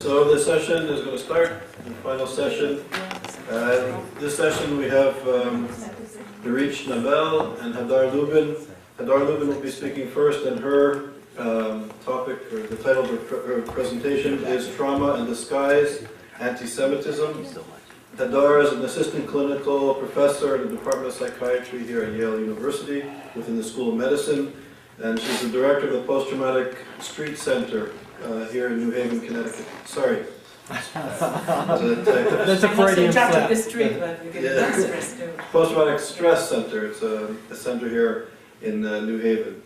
So this session is going to start, the final session. This session we have Dorit Nabel and Hadar Lubin. Hadar Lubin will be speaking first, and her topic, or the title of her presentation is Trauma in Disguise, Anti-Semitism. Hadar is an assistant clinical professor in the Department of Psychiatry here at Yale University within the School of Medicine, and she's the director of the Post-Traumatic Street Center here in New Haven, Connecticut. Sorry. That's a Freudian slap. The street, but we get stress too. Post-Traumatic Stress Center. It's a center here in New Haven.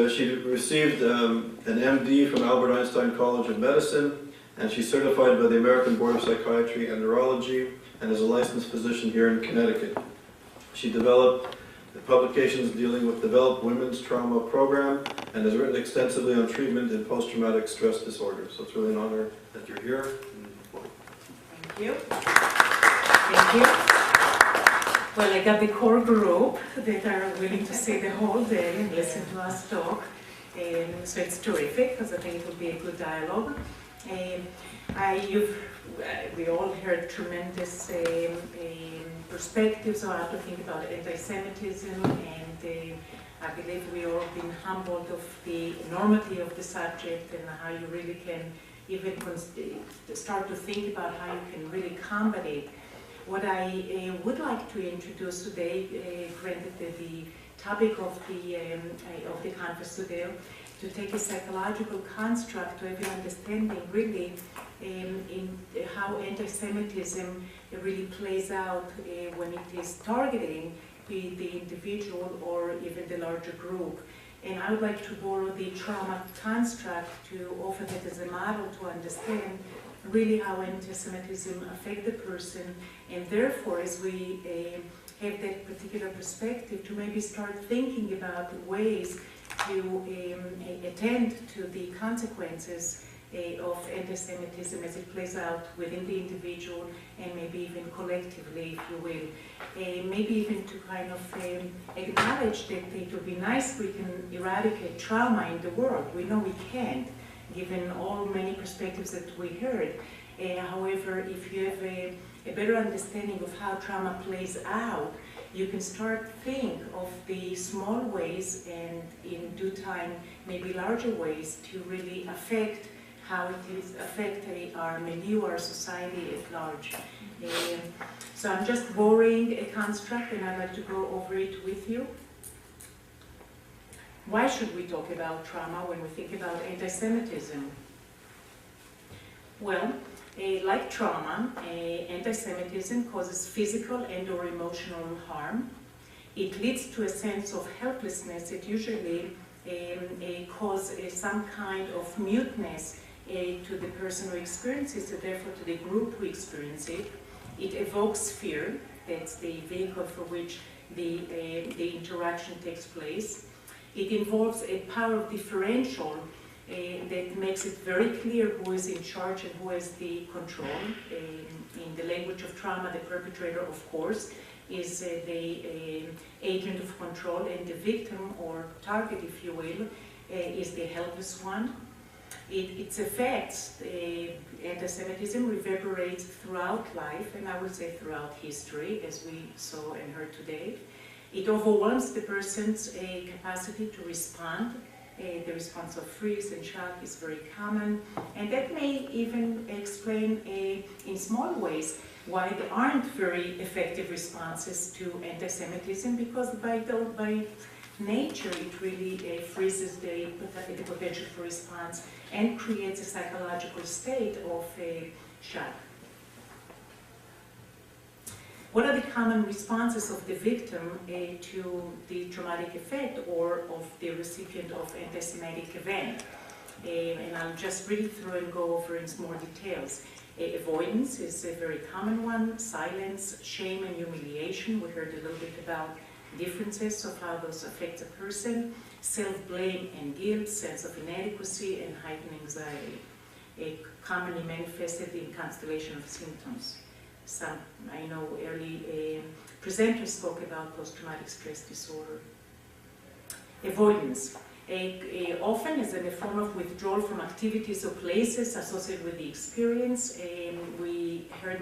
She received an MD from Albert Einstein College of Medicine, and she's certified by the American Board of Psychiatry and Neurology, and is a licensed physician here in Connecticut. She developed publications dealing with developed women's trauma program, and has written extensively on treatment in post-traumatic stress disorder. So it's really an honor that you're here. Thank you. Thank you. Well, I got the core group that are willing to stay the whole day and listen to us talk. So it's terrific, because I think it will be a good dialogue. We all heard tremendous perspectives on how to think about anti-Semitism, and I believe we all been humbled of the enormity of the subject and how you really can even start to think about how you can really combat it. What I would like to introduce today, granted the topic of the conference today, to take a psychological construct to have an understanding really in how anti-Semitism really plays out when it is targeting the individual or even the larger group. And I would like to borrow the trauma construct to offer that as a model to understand really how anti-Semitism affects the person, and therefore, as we have that particular perspective, to maybe start thinking about ways to attend to the consequences of anti-Semitism as it plays out within the individual, and maybe even collectively, if you will. Maybe even to kind of acknowledge that it would be nice we can eradicate trauma in the world. We know we can't, given all many perspectives that we heard. However, if you have a better understanding of how trauma plays out, you can start think of the small ways, and in due time, maybe larger ways, to really affect how it is affecting our milieu, our society at large. So I'm just borrowing a construct, and I'd like to go over it with you. Why should we talk about trauma when we think about anti-Semitism? Well, like trauma, anti-Semitism causes physical and or emotional harm. It leads to a sense of helplessness. It usually causes some kind of muteness to the person who experiences it, therefore to the group who experience it. It evokes fear. That's the vehicle for which the interaction takes place. It involves a power differential that makes it very clear who is in charge and who has the control. In the language of trauma, the perpetrator, of course, is the agent of control, and the victim, or target, if you will, is the helpless one. Its effects, anti-Semitism, reverberates throughout life, and I would say throughout history, as we saw and heard today. It overwhelms the person's capacity to respond. The response of freeze and shock is very common, and that may even explain in small ways why there aren't very effective responses to anti-Semitism, because by nature it really freezes the potential for response and creates a psychological state of shock. What are the common responses of the victim to the traumatic effect or of the recipient of anti-Semitic event? And I'll just read through and go over in more details. Avoidance is a very common one. Silence, shame, and humiliation. We heard a little bit about differences of how those affect a person. Self-blame and guilt, sense of inadequacy, and heightened anxiety. Commonly manifested in constellation of symptoms. Some, I know, early presenters spoke about post-traumatic stress disorder. Avoidance. Often as a form of withdrawal from activities or places associated with the experience. We heard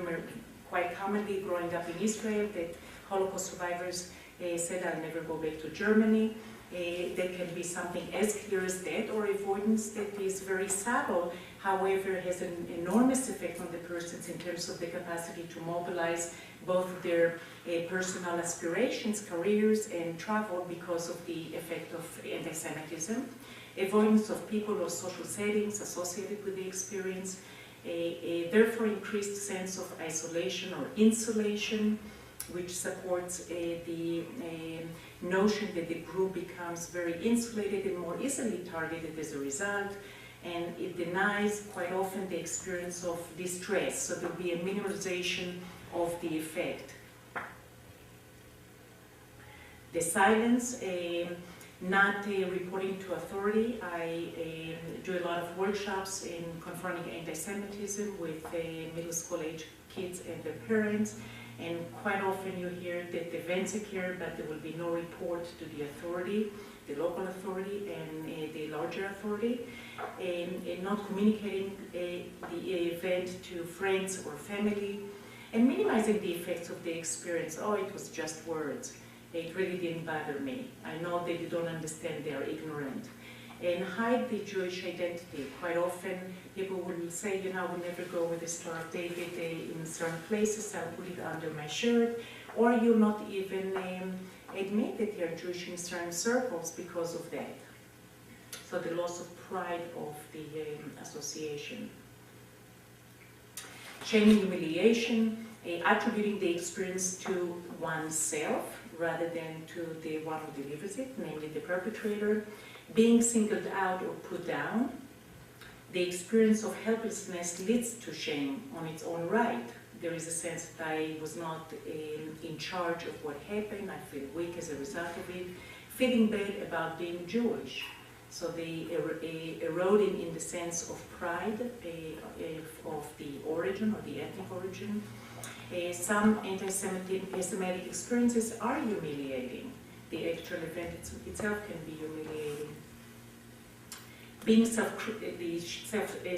quite commonly growing up in Israel that Holocaust survivors said, "I'll never go back to Germany." There can be something as clear as that, or avoidance that is very subtle, however has an enormous effect on the persons in terms of the capacity to mobilize both their personal aspirations, careers, and travel because of the effect of anti-Semitism. Avoidance of people or social settings associated with the experience. A therefore increased sense of isolation or insulation, which supports the notion that the group becomes very insulated and more easily targeted as a result, and it denies quite often the experience of distress, so there will be a minimalization of the effect. The silence, not reporting to authority. I do a lot of workshops in confronting anti-Semitism with middle school age kids and their parents. And quite often you hear that the events occur, but there will be no report to the authority, the local authority and the larger authority, and not communicating the event to friends or family, and minimizing the effects of the experience. Oh, it was just words. It really didn't bother me. I know that you don't understand, they are ignorant. And hide the Jewish identity. Quite often people will say, you know, I will never go with the Star of David in certain places, I'll put it under my shirt, or you'll not even admit that you're Jewish in certain circles because of that. So the loss of pride of the association. Shame and humiliation, attributing the experience to oneself rather than to the one who delivers it, namely the perpetrator. Being singled out or put down. The experience of helplessness leads to shame on its own right. There is a sense that I was not in charge of what happened, I feel weak as a result of it. Feeling bad about being Jewish. So the eroding in the sense of pride of the origin or the ethnic origin. Some anti-Semitic experiences are humiliating. The actual event itself can be humiliating. Being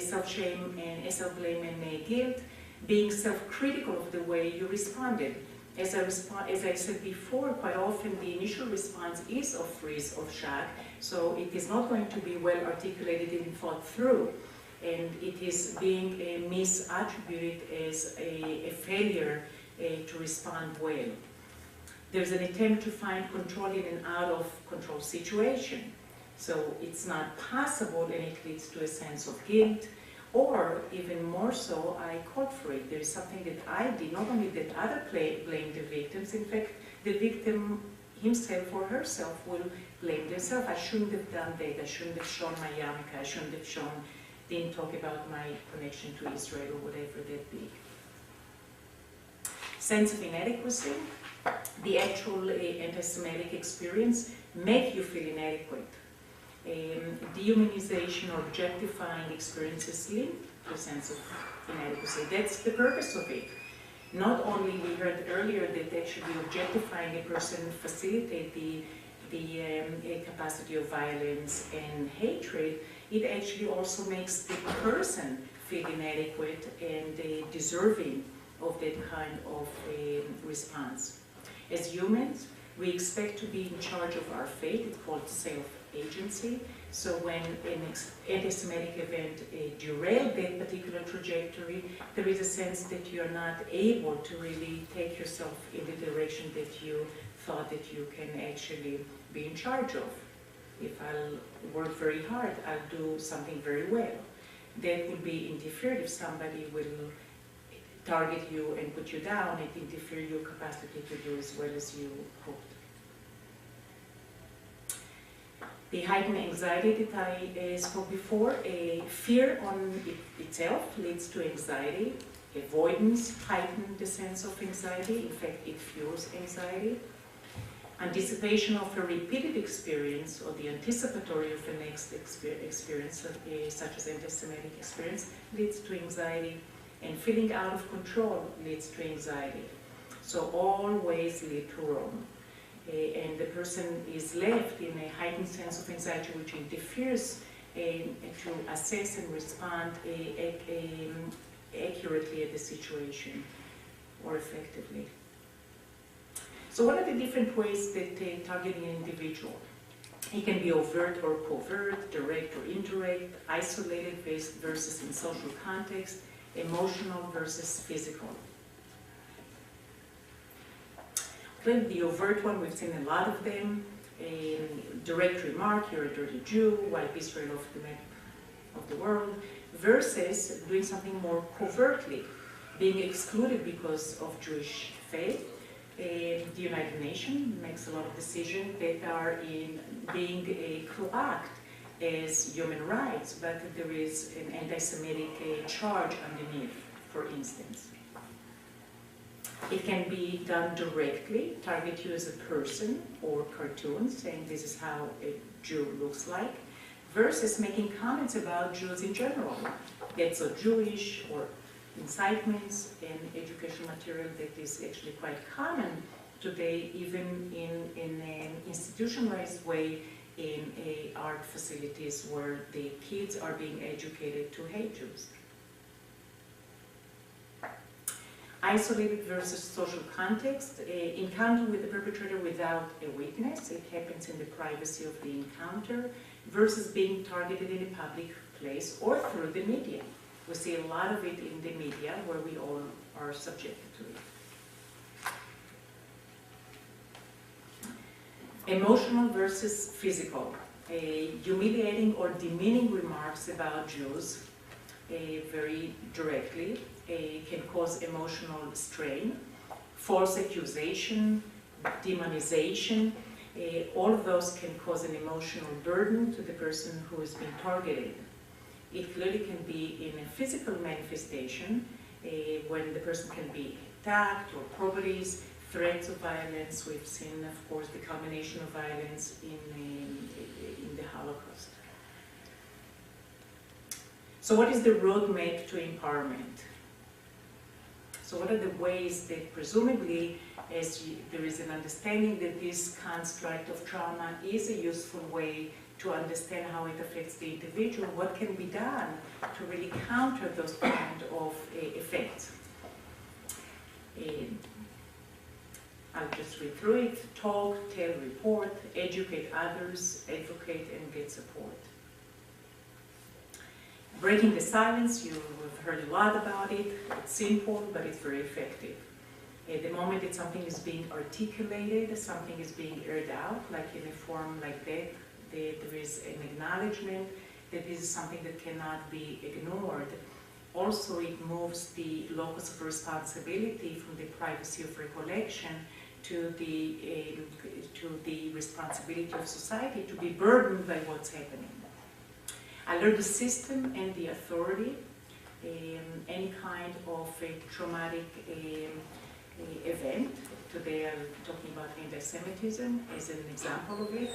self-shame and self-blame and guilt. Being self-critical of the way you responded. As I said before, quite often the initial response is of freeze, of shock, so it is not going to be well articulated and thought through. And it is being misattributed as a failure to respond well. There's an attempt to find control in an out-of-control situation. So it's not possible, and it leads to a sense of guilt, or even more so, I called for it. There is something that I did, not only that other blame the victims, in fact, the victim himself or herself will blame themselves. I shouldn't have done that, I shouldn't have shown my yarmulke, I shouldn't have didn't talk about my connection to Israel or whatever that be. Sense of inadequacy. The actual anti-Semitic experience make you feel inadequate. Dehumanization or objectifying experiences linked to a sense of inadequacy. That's the purpose of it. Not only we heard earlier that actually objectifying a person facilitate the capacity of violence and hatred, it actually also makes the person feel inadequate and deserving of that kind of response. As humans, we expect to be in charge of our fate. It's called self-agency. So when an anti-Semitic event derailed that particular trajectory, there is a sense that you're not able to really take yourself in the direction that you thought that you can actually be in charge of. If I'll work very hard, I'll do something very well. That will be interfered if somebody will target you and put you down and interfere your capacity to do as well as you hoped. The heightened anxiety that I spoke before, fear on itself leads to anxiety. Avoidance heightens the sense of anxiety. In fact, it fuels anxiety. Anticipation of a repeated experience or the anticipatory of the next experience, such as anti-Semitic experience, leads to anxiety. And feeling out of control leads to anxiety. So all ways lead to Rome. and the person is left in a heightened sense of anxiety which interferes to assess and respond accurately at the situation or effectively. So what are the different ways that targeting an individual? It can be overt or covert, direct or indirect, isolated versus in social context, emotional versus physical. Clearly, the overt one, we've seen a lot of them. A direct remark, you're a dirty Jew, wipe Israel off the map of the world, versus doing something more covertly, being excluded because of Jewish faith. The United Nations makes a lot of decisions that are in being cloaked as human rights, but there is an anti-Semitic charge underneath, for instance. It can be done directly, target you as a person or cartoon, saying this is how a Jew looks like, versus making comments about Jews in general. That's so Jewish, or incitements and educational material that is actually quite common today, even in an institutionalized way in art facilities where the kids are being educated to hate Jews. Isolated versus social context, encounter with the perpetrator without a witness, it happens in the privacy of the encounter, versus being targeted in a public place or through the media. We see a lot of it in the media where we all are subjected to it. Emotional versus physical. Humiliating or demeaning remarks about Jews very directly can cause emotional strain, false accusation, demonization. All of those can cause an emotional burden to the person who is being targeted. It clearly can be in a physical manifestation when the person can be attacked or properties, threats of violence. We've seen, of course, the culmination of violence in the Holocaust. So what is the roadmap to empowerment? So what are the ways that presumably, as there is an understanding that this construct of trauma is a useful way to understand how it affects the individual, what can be done to really counter those kind of effects? I'll just read through it. Talk, tell, report, educate others, advocate, and get support. Breaking the silence, you've heard a lot about it. It's simple, but it's very effective. At the moment that something is being articulated, something is being aired out, like in a form like that, there is an acknowledgement that this is something that cannot be ignored. Also, it moves the locus of responsibility from the privacy of recollection to the responsibility of society to be burdened by what's happening. Alert the system and the authority. Any kind of a traumatic event, today I'm talking about anti-Semitism as an example of it,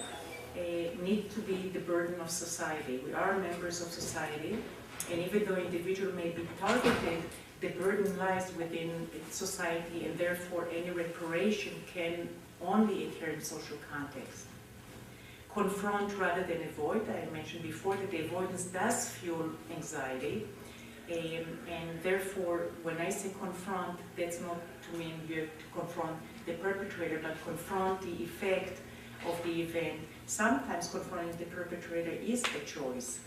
need to be the burden of society. We are members of society, and even though individual may be targeted, the burden lies within society, and therefore any reparation can only occur in social context. Confront rather than avoid. I mentioned before that the avoidance does fuel anxiety, and therefore when I say confront, that's not to mean you have to confront the perpetrator, but confront the effect of the event. Sometimes confronting the perpetrator is the choice,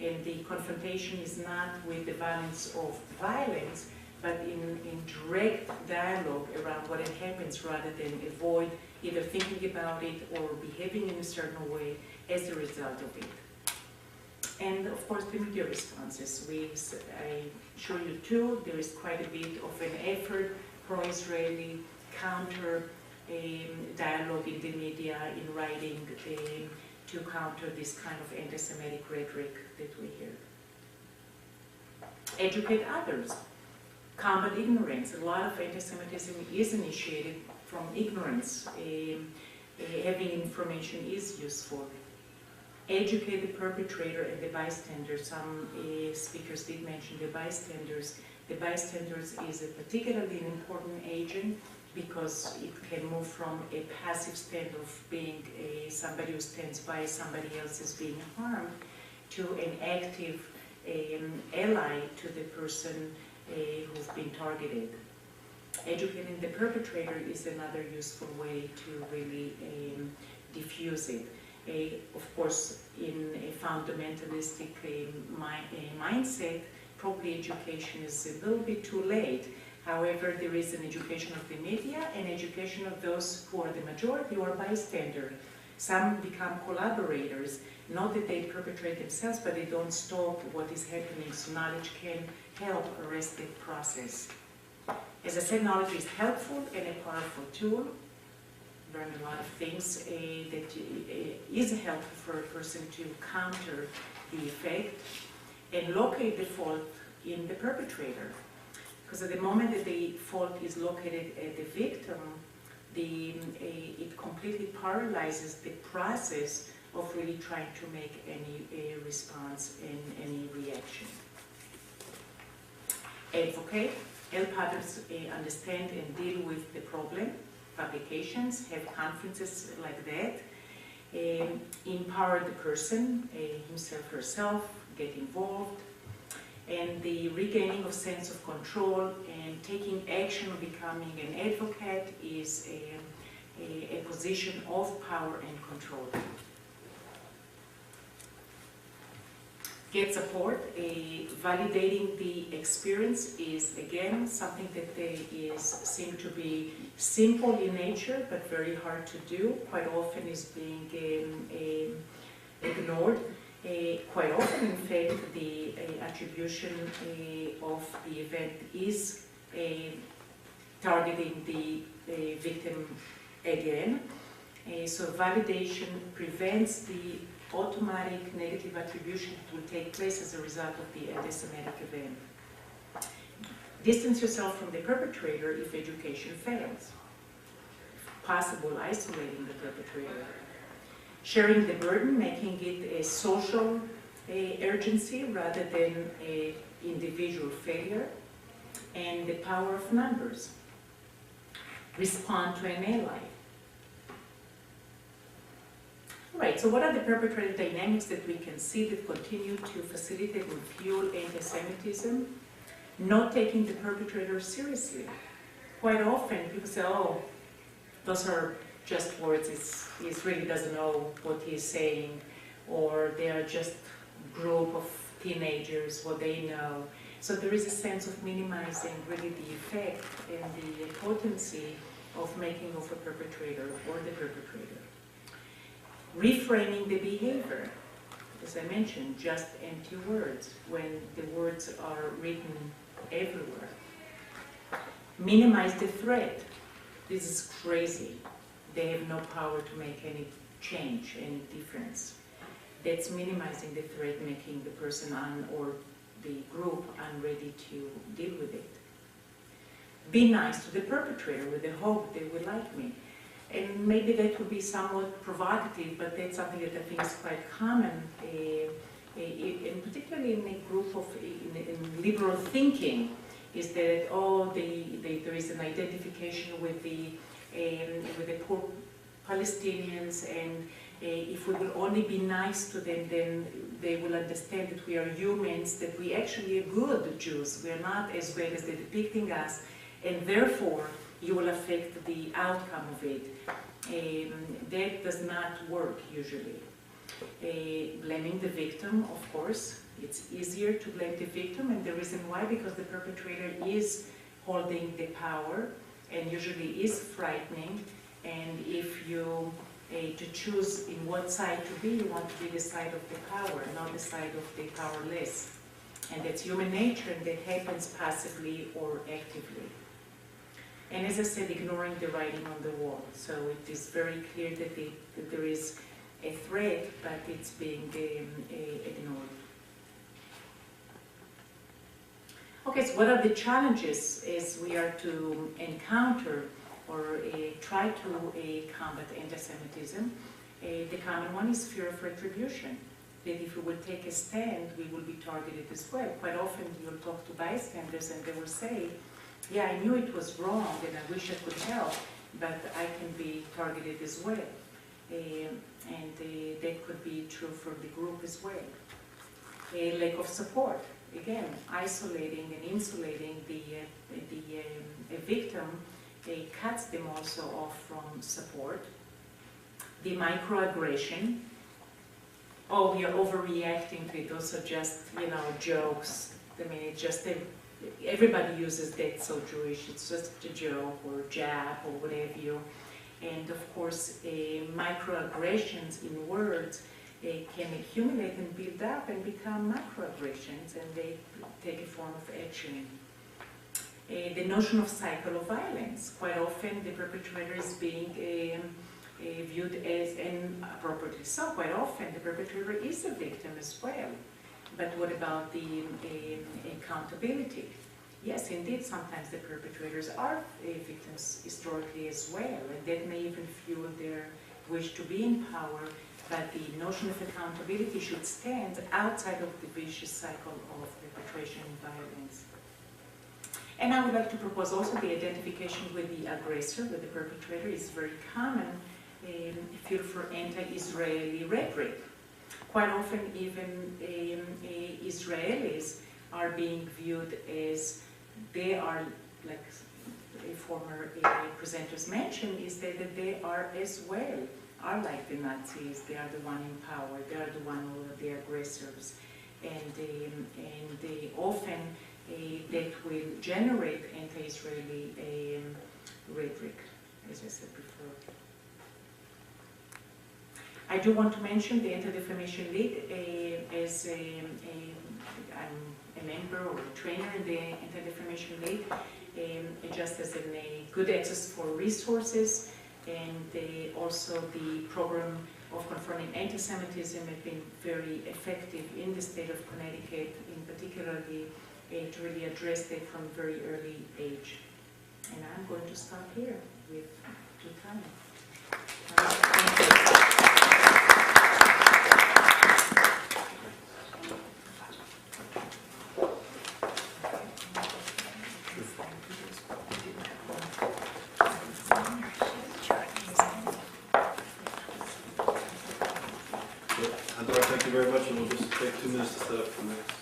and the confrontation is not with the violence of violence, but in direct dialogue around what happens rather than avoid either thinking about it or behaving in a certain way as a result of it. And of course the media responses. I show you too, there is quite a bit of an effort, pro-Israeli, counter dialogue in the media, in writing, to counter this kind of anti-Semitic rhetoric that we hear. Educate others. Combat ignorance. A lot of anti-Semitism is initiated from ignorance. Having information is useful. Educate the perpetrator and the bystanders. Some speakers did mention the bystanders. The bystanders is a particularly important agent because it can move from a passive stand of being somebody who stands by somebody else is being harmed to an active ally to the person who's been targeted. Educating the perpetrator is another useful way to really diffuse it. Of course, in a fundamentalistic mindset, probably education is a little bit too late. However, there is an education of the media and education of those who are the majority or bystander. Some become collaborators, not that they perpetrate themselves, but they don't stop what is happening, so knowledge can help arrest the process. As I said, knowledge is helpful and a powerful tool. Learn a lot of things that is helpful for a person to counter the effect and locate the fault in the perpetrator. Because at the moment that the fault is located at the victim, it completely paralyzes the process of really trying to make any response and any reaction. Advocate, help others understand and deal with the problem. Publications, have conferences like that. Empower the person, himself, herself, get involved. And the regaining of sense of control and taking action or becoming an advocate is a position of power and control. Get support. Validating the experience is, again, something that seem to be simple in nature, but very hard to do. Quite often is being ignored. Quite often, in fact, the attribution of the event is targeting the victim again. So validation prevents the automatic negative attribution that will take place as a result of the anti-Semitic event. Distance yourself from the perpetrator if education fails. If possible, isolating the perpetrator. Sharing the burden, making it a social urgency rather than an individual failure. And the power of numbers. Respond to an ally. Right, so what are the perpetrator dynamics that we can see that continue to facilitate and fuel anti-Semitism? Not taking the perpetrator seriously. Quite often people say, oh, those are just words, he really doesn't know what he's saying, or they are just a group of teenagers, what they know. So there is a sense of minimizing really the effect and the potency of making of a perpetrator or the perpetrator. Reframing the behavior, as I mentioned, just empty words when the words are written everywhere. Minimize the threat. This is crazy. They have no power to make any change, any difference. That's minimizing the threat, making the person or the group unready to deal with it. Be nice to the perpetrator with the hope they will like me. And maybe that would be somewhat provocative, but that's something that I think is quite common, and particularly in a group of in liberal thinking, is that there is an identification with the poor Palestinians, and if we will only be nice to them, then they will understand that we are humans, that we actually are good Jews. We are not as bad as they're depicting us, and therefore you will affect the outcome of it. That does not work usually. Blaming the victim, of course, it's easier to blame the victim, and the reason why, because the perpetrator is holding the power and usually is frightening, and if you to choose in what side to be, you want to be the side of the power, not the side of the powerless. And that's human nature, and that happens passively or actively. And as I said, ignoring the writing on the wall. So it is very clear that there is a threat, but it's being ignored. Okay, so what are the challenges as we are to encounter or try to combat anti-Semitism? The common one is fear of retribution. That if we will take a stand, we will be targeted as well. Quite often you'll talk to bystanders and they will say, yeah, I knew it was wrong and I wish I could help, but I can be targeted as well. That could be true for the group as well. A lack of support, again, isolating and insulating the victim cuts them also off from support. The microaggression, oh, we are overreacting to it, those are just, you know, jokes. I mean, it's just, everybody uses that, so Jewish, it's just a joke or jab or whatever you. And of course, microaggressions in words can accumulate and build up and become macroaggressions, and they take a form of action. The notion of cycle of violence. Quite often the perpetrator is being viewed as, and appropriately so, quite often the perpetrator is a victim as well. But what about the accountability? Yes, indeed, sometimes the perpetrators are victims historically as well, and that may even fuel their wish to be in power, but the notion of accountability should stand outside of the vicious cycle of perpetration and violence. And I would like to propose also the identification with the aggressor, with the perpetrator, is very common fuel for anti-Israeli rhetoric. Quite often even Israelis are being viewed as, they are, like a former presenters mentioned, is that they are as well, are like the Nazis, they are the one in power, they are the one who are the aggressors. And they often that will generate anti-Israeli rhetoric, as I said before. I do want to mention the Anti-Defamation League as I'm a member or a trainer in the Anti-Defamation League, just as a good access for resources, and also the program of confronting anti-Semitism has been very effective in the state of Connecticut, in particular to really address that from a very early age. And I'm going to stop here with Tutani. Thank you very much, and we'll just take 2 minutes to set up for next.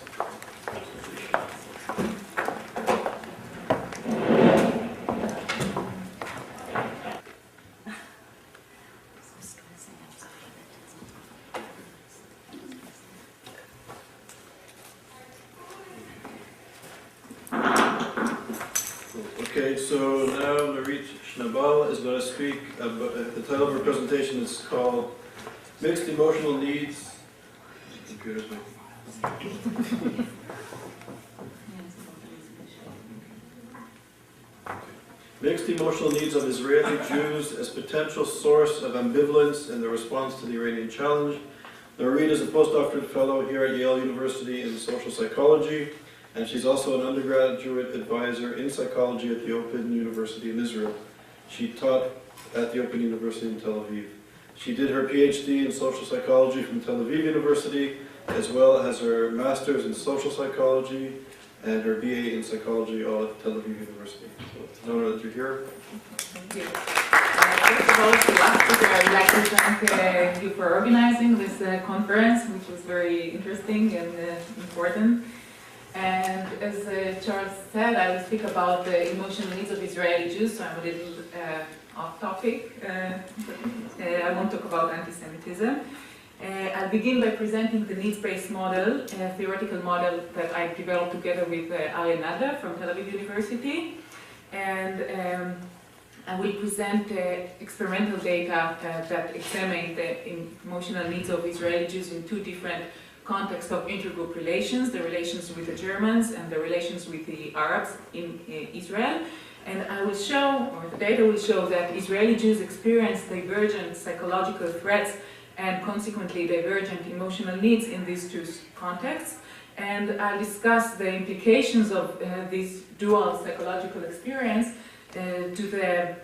Okay, so now Narit Schnabel is going to speak about, the title of her presentation is called Mixed Emotional Needs. Computers, Mixed emotional needs of Israeli Jews as potential source of ambivalence in the response to the Iranian challenge. Narit is a postdoctoral fellow here at Yale University in social psychology, and she's also an undergraduate advisor in psychology at the Open University in Israel. She taught at the Open University in Tel Aviv. She did her PhD in social psychology from Tel Aviv University, as well as her master's in social psychology and her BA in psychology, all at Tel Aviv University. So it's an honor that you're here. Thank you. First of all, I would like to thank you for organizing this conference, which was very interesting and important. And as Charles said, I will speak about the emotional needs of Israeli Jews, so I'm a little off topic. I won't talk about anti-Semitism. I'll begin by presenting the needs-based model, a theoretical model that I developed together with Aryeh Nadler from Tel Aviv University. And I will present experimental data that examine the emotional needs of Israeli Jews in 2 different contexts of intergroup relations, the relations with the Germans and the relations with the Arabs in Israel. And I will show, or the data will show, that Israeli Jews experience divergent psychological threats and consequently divergent emotional needs in these 2 contexts. And I'll discuss the implications of this dual psychological experience to the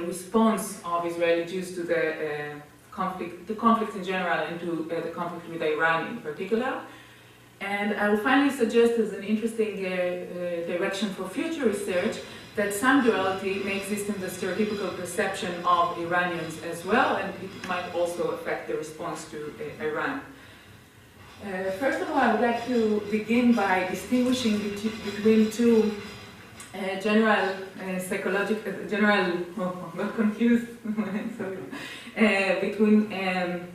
response of Israeli Jews to the conflict in general and to the conflict with Iran in particular. And I will finally suggest as an interesting direction for future research that some duality may exist in the stereotypical perception of Iranians as well, and it might also affect the response to Iran. First of all, I would like to begin by distinguishing between two general psychological, I got confused, between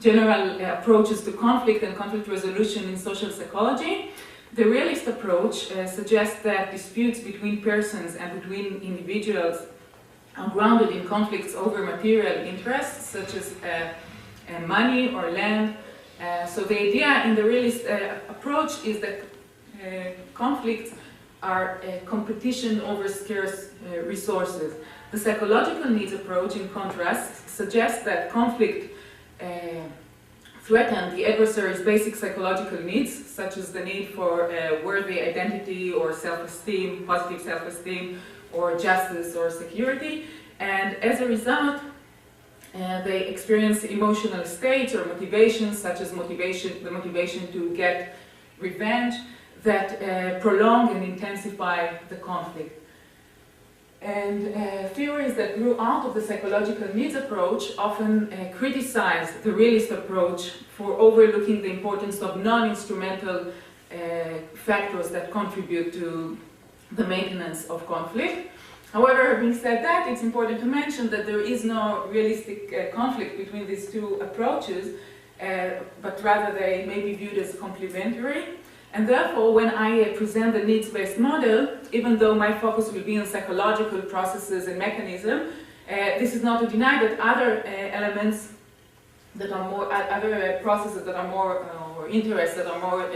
general approaches to conflict and conflict resolution in social psychology. The realist approach suggests that disputes between persons and between individuals are grounded in conflicts over material interests, such as money or land. So the idea in the realist approach is that conflicts are a competition over scarce resources. The psychological needs approach, in contrast, suggests that conflict threaten the adversary's basic psychological needs, such as the need for worthy identity or self-esteem, positive self-esteem, or justice or security, and as a result, they experience emotional states or motivations, such as the motivation to get revenge, that prolong and intensify the conflict. And theories that grew out of the psychological needs approach often criticize the realist approach for overlooking the importance of non-instrumental factors that contribute to the maintenance of conflict. However, having said that, it's important to mention that there is no realistic conflict between these two approaches, but rather they may be viewed as complementary. And therefore, when I present the needs-based model, even though my focus will be on psychological processes and mechanism, this is not to deny that other elements that are more, other processes that are more, or interests that are more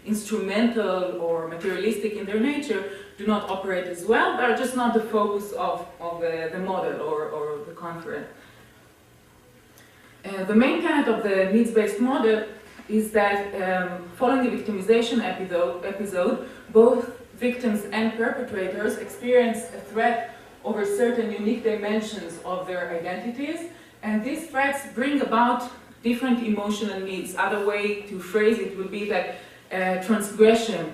instrumental or materialistic in their nature do not operate as well. They are just not the focus of the model or the conference. The main tenet of the needs-based model is that following the victimization episode, both victims and perpetrators experience a threat over certain unique dimensions of their identities, and these threats bring about different emotional needs. Other way to phrase it would be that transgression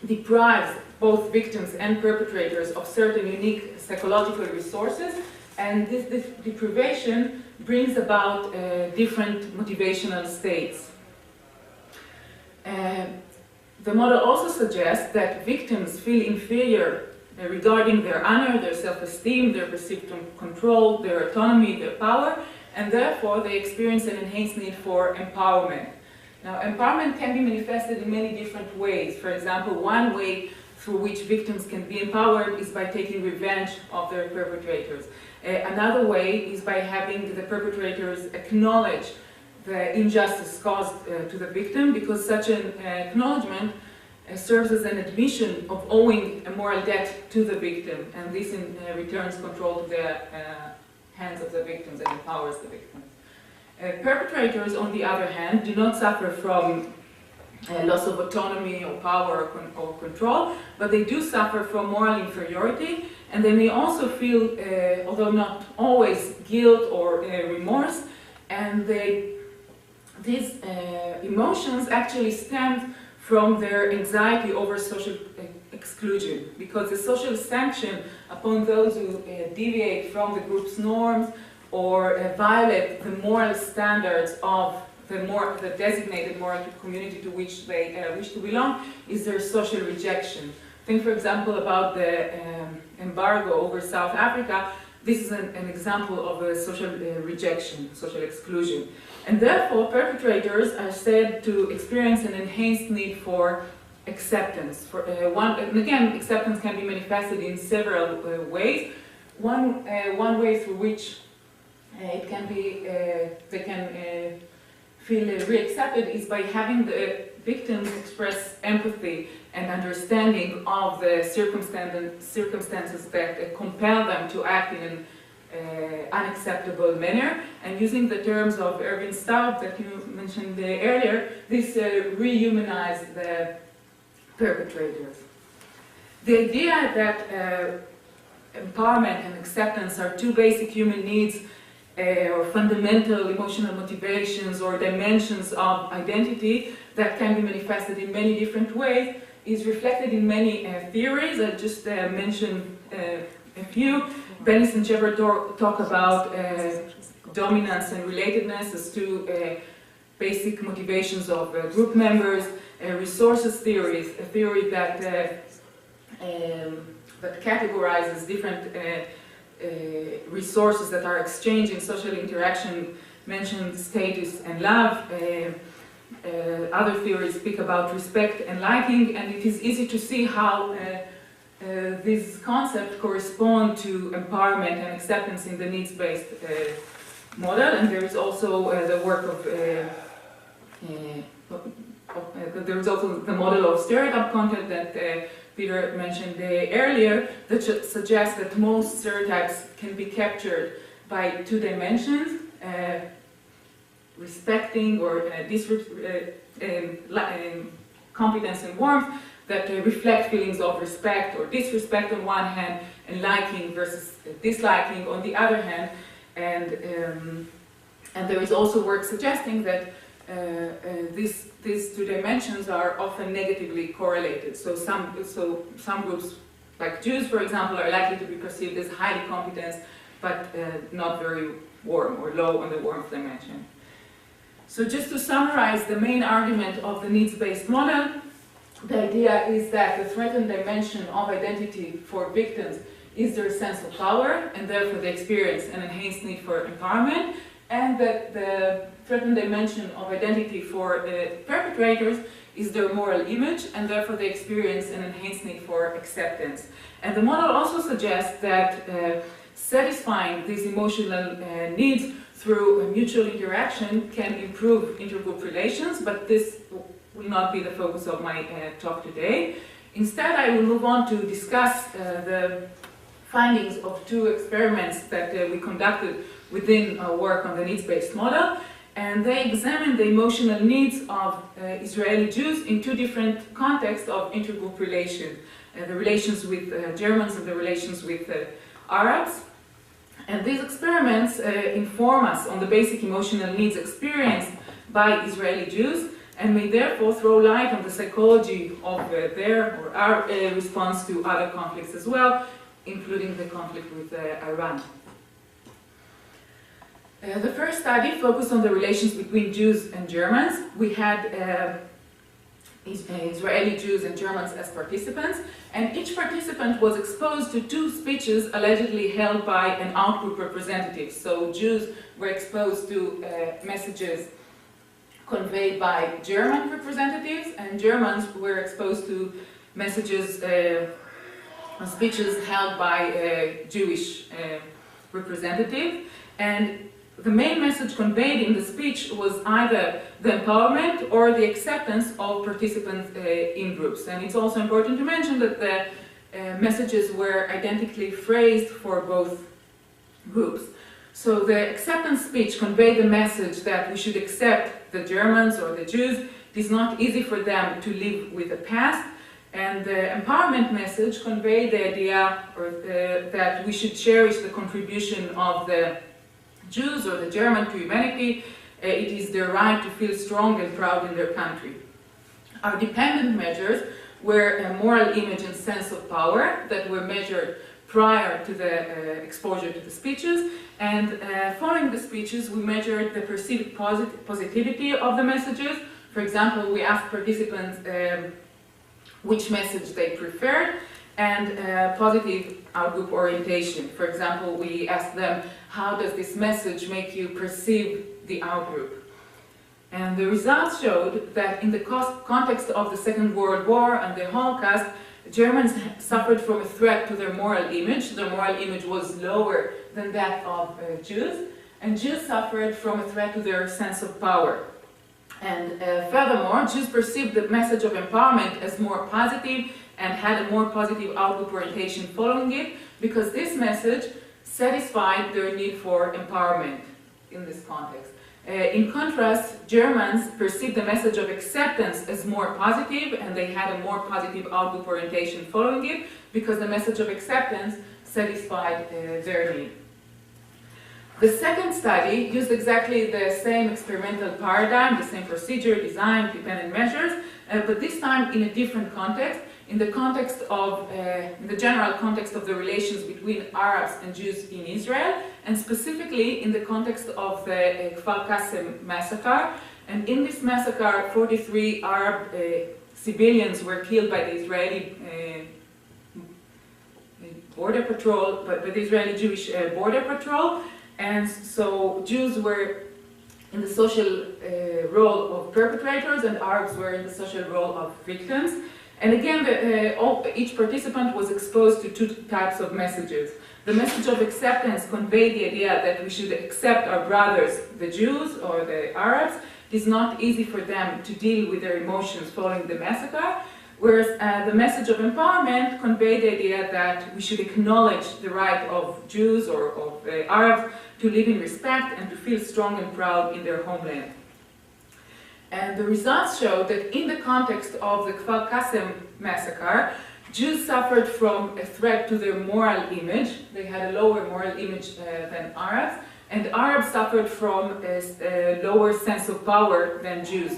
deprives both victims and perpetrators of certain unique psychological resources, and this deprivation brings about different motivational states. The model also suggests that victims feel inferior regarding their honor, their self-esteem, their perceived control, their autonomy, their power, and therefore they experience an enhanced need for empowerment. Now, empowerment can be manifested in many different ways. For example, one way through which victims can be empowered is by taking revenge of their perpetrators. Another way is by having the perpetrators acknowledge the injustice caused to the victim, because such an acknowledgement serves as an admission of owing a moral debt to the victim, and this in returns control to the hands of the victims and empowers the victims. Perpetrators, on the other hand, do not suffer from loss of autonomy or power or control, but they do suffer from moral inferiority, and they may also feel, although not always, guilt or remorse, and these emotions actually stem from their anxiety over social exclusion, because the social sanction upon those who deviate from the group's norms or violate the moral standards of the designated moral community to which they wish to belong is their social rejection. Think, for example, about the embargo over South Africa. This is an example of a social rejection, social exclusion. And therefore, perpetrators are said to experience an enhanced need for acceptance. And again, acceptance can be manifested in several ways. One way through which it can be, they can feel reaccepted is by having the victims express empathy and understanding of the circumstances that compel them to act in an unacceptable manner. And using the terms of Erwin Staub that you mentioned earlier, this rehumanizes the perpetrators. The idea that empowerment and acceptance are two basic human needs or fundamental emotional motivations or dimensions of identity that can be manifested in many different ways is reflected in many theories. I'll just mention a few. Bennis and Shepard talk about dominance and relatedness as two basic motivations of group members. Resources theories, a theory that that categorizes different resources that are exchanged in social interaction, mentioned status and love. Other theories speak about respect and liking, and it is easy to see how these concepts correspond to empowerment and acceptance in the needs-based model. And there is also the work of there is also the model of stereotype content that Peter mentioned earlier, that suggests that most stereotypes can be captured by two dimensions, respecting or competence and warmth, that reflect feelings of respect or disrespect on one hand, and liking versus disliking on the other hand. And there is also work suggesting that these two dimensions are often negatively correlated. So some groups, like Jews, for example, are likely to be perceived as highly competent, but not very warm or low on the warmth dimension. So just to summarize the main argument of the needs-based model, the idea is that the threatened dimension of identity for victims is their sense of power, and therefore they experience an enhanced need for empowerment, and that the threatened dimension of identity for perpetrators is their moral image, and therefore they experience an enhanced need for acceptance. And the model also suggests that satisfying these emotional needs through mutual interaction can improve intergroup relations, but this will not be the focus of my talk today. Instead, I will move on to discuss the findings of two experiments that we conducted within our work on the needs-based model, and they examined the emotional needs of Israeli Jews in two different contexts of intergroup relations, the relations with Germans and the relations with Arabs. And these experiments inform us on the basic emotional needs experienced by Israeli Jews, and may therefore throw light on the psychology of their or our response to other conflicts as well, including the conflict with Iran. The first study focused on the relations between Jews and Germans. We had Israeli Jews and Germans as participants, and each participant was exposed to two speeches allegedly held by an outgroup representative. So Jews were exposed to messages conveyed by German representatives, and Germans were exposed to messages, speeches held by a Jewish representative. And the main message conveyed in the speech was either the empowerment or the acceptance of participants in groups. And it's also important to mention that the messages were identically phrased for both groups. So the acceptance speech conveyed the message that we should accept the Germans or the Jews. It is not easy for them to live with the past. And the empowerment message conveyed the idea that we should cherish the contribution of the Jews or the German to humanity. It is their right to feel strong and proud in their country. Our dependent measures were a moral image and sense of power that were measured prior to the exposure to the speeches, and following the speeches we measured the perceived positivity of the messages. For example, we asked participants which message they preferred, and positive outgroup orientation. For example, we asked them, how does this message make you perceive the outgroup? And the results showed that in the context of the Second World War and the Holocaust, Germans suffered from a threat to their moral image. Their moral image was lower than that of Jews, and Jews suffered from a threat to their sense of power. And furthermore, Jews perceived the message of empowerment as more positive and had a more positive outgroup orientation following it, because this message satisfied their need for empowerment in this context. In contrast, Germans perceived the message of acceptance as more positive, and they had a more positive outgroup orientation following it, because the message of acceptance satisfied their need. The second study used exactly the same experimental paradigm, the same procedure, design, dependent measures, but this time in a different context, in the context of, in the general context of the relations between Arabs and Jews in Israel, and specifically in the context of the Kfar Qasim massacre. And in this massacre, 43 Arab civilians were killed by the Israeli border patrol, by the Israeli Jewish border patrol. And so Jews were in the social role of perpetrators and Arabs were in the social role of victims. And again, each participant was exposed to two types of messages. The message of acceptance conveyed the idea that we should accept our brothers, the Jews or the Arabs. It is not easy for them to deal with their emotions following the massacre. Whereas the message of empowerment conveyed the idea that we should acknowledge the right of Jews or of Arabs to live in respect and to feel strong and proud in their homeland. And the results showed that in the context of the Kfar Qasim massacre, Jews suffered from a threat to their moral image. They had a lower moral image than Arabs, and Arabs suffered from a lower sense of power than Jews.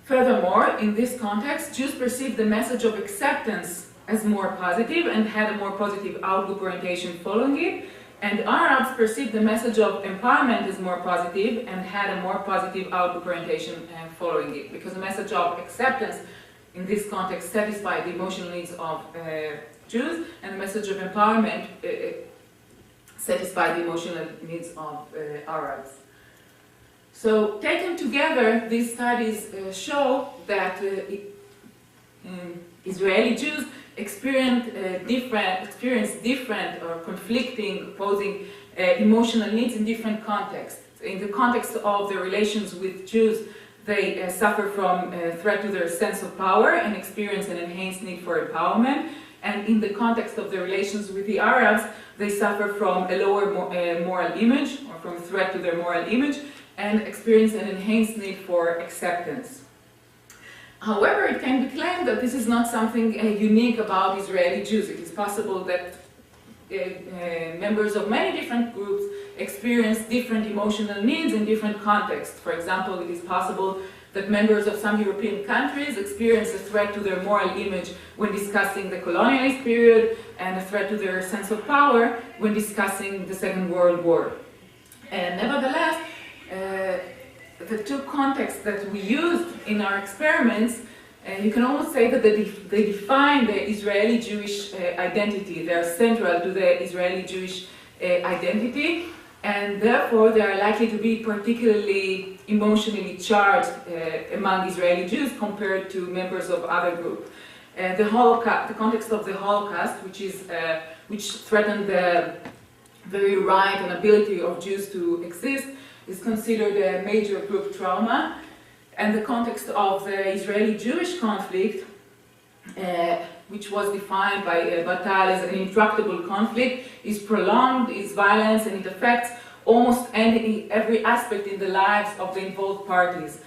Furthermore, in this context, Jews perceived the message of acceptance as more positive and had a more positive outlook orientation following it, and Arabs perceived the message of empowerment as more positive and had a more positive outlook orientation following it, because the message of acceptance in this context satisfied the emotional needs of Jews, and the message of empowerment satisfied the emotional needs of Arabs. So, taken together, these studies show that Israeli Jews experience different or conflicting, opposing emotional needs in different contexts. In the context of their relations with Jews, they suffer from a threat to their sense of power and experience an enhanced need for empowerment. And in the context of their relations with the Arabs, they suffer from a lower moral image, or from a threat to their moral image, and experience an enhanced need for acceptance. However, it can be claimed that this is not something unique about Israeli Jews. It is possible that members of many different groups experience different emotional needs in different contexts. For example, it is possible that members of some European countries experience a threat to their moral image when discussing the colonialist period and a threat to their sense of power when discussing the Second World War. And nevertheless, the two contexts that we used in our experiments, you can almost say that they define the Israeli Jewish identity. They are central to the Israeli Jewish identity, and therefore they are likely to be particularly emotionally charged among Israeli Jews compared to members of other groups. The Holocaust, the context of the Holocaust, which threatened the very right and ability of Jews to exist, is considered a major group trauma, and the context of the Israeli-Jewish conflict, which was defined by Batal as an intractable conflict, is prolonged, is violent, and it affects almost every aspect in the lives of the involved parties.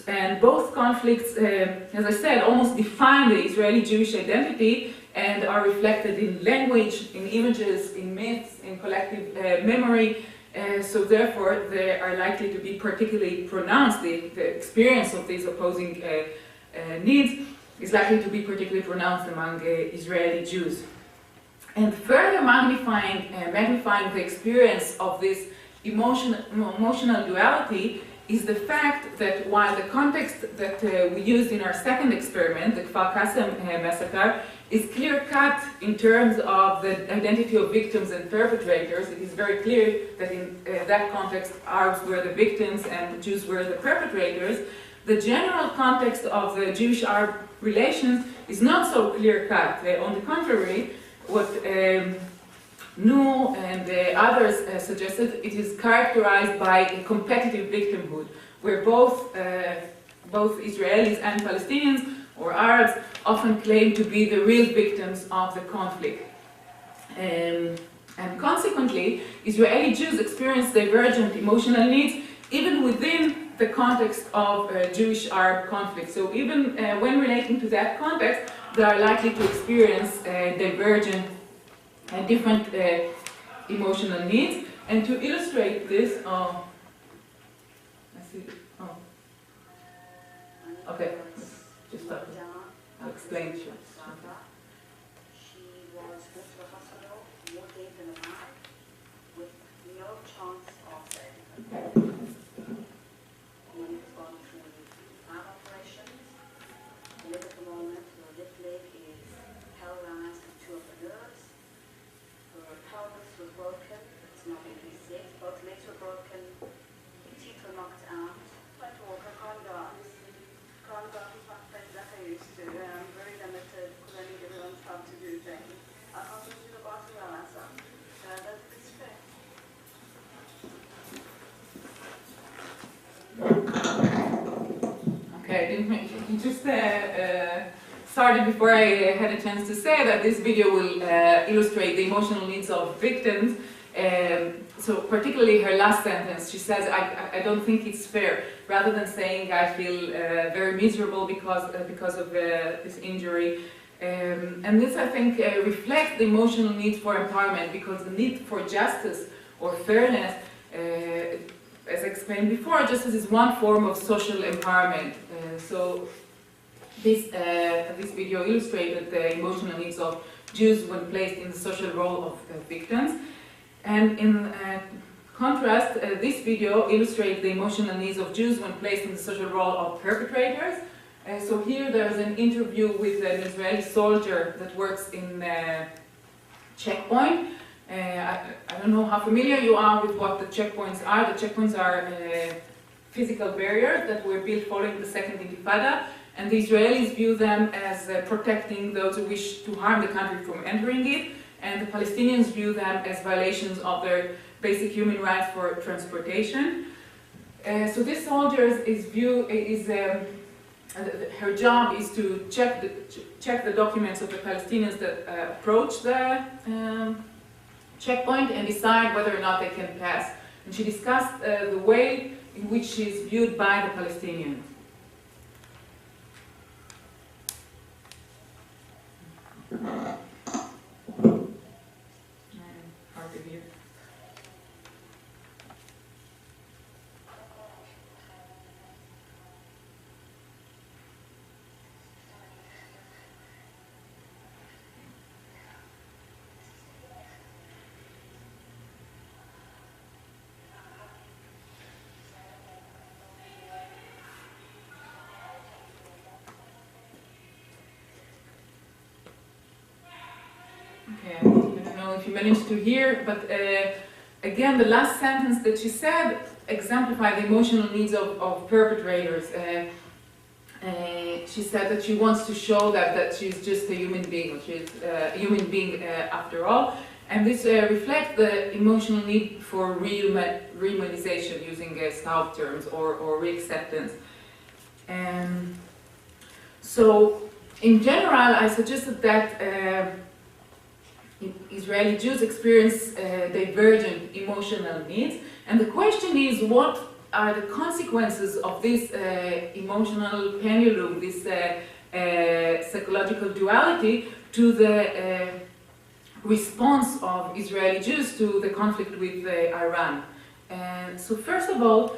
And both conflicts, as I said, almost define the Israeli-Jewish identity and are reflected in language, in images, in myths, in collective memory. So therefore, they are likely to be particularly pronounced. The experience of these opposing needs is likely to be particularly pronounced among Israeli Jews. And further magnifying the experience of this emotional duality is the fact that while the context that we used in our second experiment, the Kfar Qasim massacre, is clear-cut in terms of the identity of victims and perpetrators, it is very clear that in that context Arabs were the victims and Jews were the perpetrators. The general context of the Jewish-Arab relations is not so clear-cut. On the contrary, what Nu and others suggested, it is characterized by a competitive victimhood, where both Israelis and Palestinians or Arabs often claim to be the real victims of the conflict. And consequently, Israeli Jews experience divergent emotional needs even within the context of Jewish-Arab conflict. So even when relating to that context, they are likely to experience divergent and different emotional needs. And to illustrate this, I see. Oh, okay. Just stop. I'll explain. Sure. She was put to the hospital, more dead than alive, with no chance of saving her. She has gone through 5 operations. And at the moment, her left leg is paralyzed with 2 of the nerves. Her pelvis was broken. It's not been reset. Both legs were broken. Teeth were knocked out. But walk, I can't go out. Can't go out with my friends like I used to. I'm very limited because I need everyone's help to do things. I can't go to the bathroom by myself. That's it's fair. Okay, he just started before I had a chance to say that this video will illustrate the emotional needs of victims. So particularly her last sentence, she says, I don't think it's fair. Rather than saying I feel very miserable because of this injury. And this, I think, reflects the emotional need for empowerment, because the need for justice or fairness, as I explained before, justice is one form of social empowerment. So this video illustrated the emotional needs of Jews when placed in the social role of victims. And in contrast, this video illustrates the emotional needs of Jews when placed in the social role of perpetrators. So here there's an interview with an Israeli soldier that works in a checkpoint. I don't know how familiar you are with what the checkpoints are. The checkpoints are physical barriers that were built following the Second Intifada, and the Israelis view them as protecting those who wish to harm the country from entering it, and the Palestinians view them as violations of their basic human rights for transportation. So this soldier her job is to check the documents of the Palestinians that approach the checkpoint and decide whether or not they can pass. And she discussed the way in which she is viewed by the Palestinians. Hard to hear. Okay, I don't know if you managed to hear, but again, the last sentence that she said exemplified the emotional needs of perpetrators. She said that she wants to show that she's just a human being, she's a human being after all, and this reflects the emotional need for rehumanization, using Staub terms, or re-acceptance. So, in general, I suggested that Israeli Jews experience divergent emotional needs, and the question is, what are the consequences of this emotional pendulum, this psychological duality, to the response of Israeli Jews to the conflict with Iran? So first of all,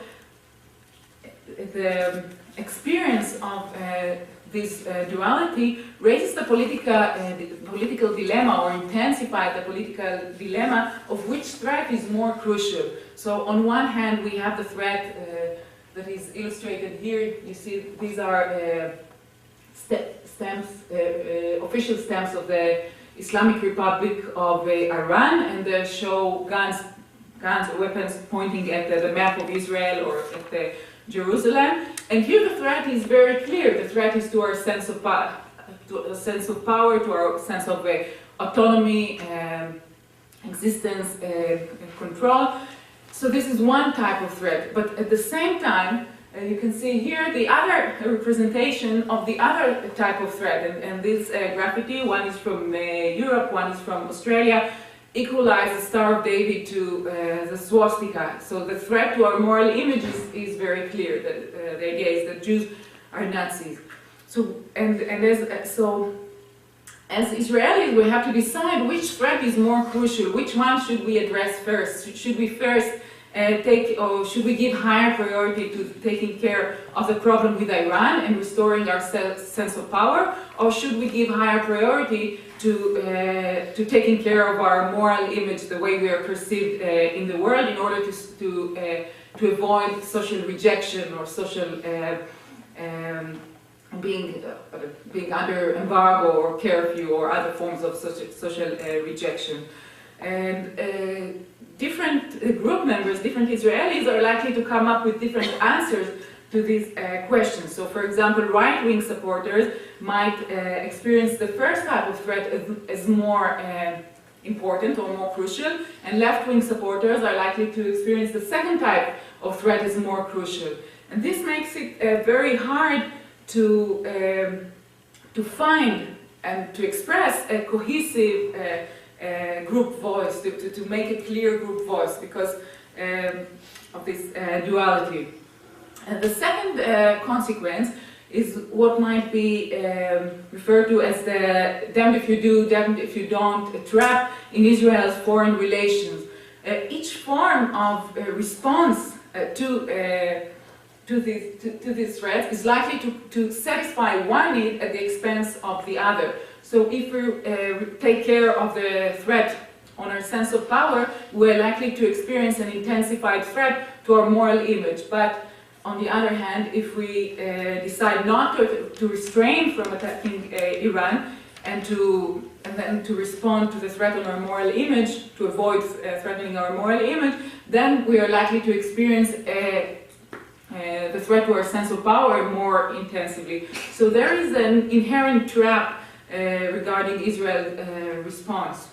the experience of this duality raises the political dilemma, or intensifies the political dilemma of which threat is more crucial. So on one hand, we have the threat that is illustrated here. You see, these are stamps, official stamps of the Islamic Republic of Iran, and they show guns or weapons pointing at the map of Israel or at Jerusalem. And here the threat is very clear. The threat is to our sense of power, to our sense of autonomy, existence, control. So this is one type of threat. But at the same time, you can see here the other representation of the other type of threat. And this graffiti, one is from Europe, one is from Australia, equalize the Star of David to the swastika. So the threat to our moral image is very clear. That the idea is that Jews are Nazis. So as Israelis, we have to decide which threat is more crucial, which one should we address first. Should we first should we give higher priority to taking care of the problem with Iran and restoring our sense of power, or should we give higher priority to taking care of our moral image, the way we are perceived in the world, in order to avoid social rejection or social being under embargo or curfew or other forms of social rejection. And different group members, different Israelis are likely to come up with different answers to these questions. So for example, right-wing supporters might experience the first type of threat as more important or more crucial, and left-wing supporters are likely to experience the second type of threat as more crucial. And this makes it very hard to find and to express a cohesive group voice, to make a clear group voice because of this duality. The second consequence is what might be referred to as the damned if you do, damned if you don't trap in Israel's foreign relations. Each form of response to these threats is likely to satisfy one need at the expense of the other. So if we take care of the threat on our sense of power, we're likely to experience an intensified threat to our moral image. But on the other hand, if we decide not to refrain from attacking Iran and then to respond to the threat on our moral image, to avoid threatening our moral image, then we are likely to experience the threat to our sense of power more intensively. So there is an inherent trap regarding Israel's response.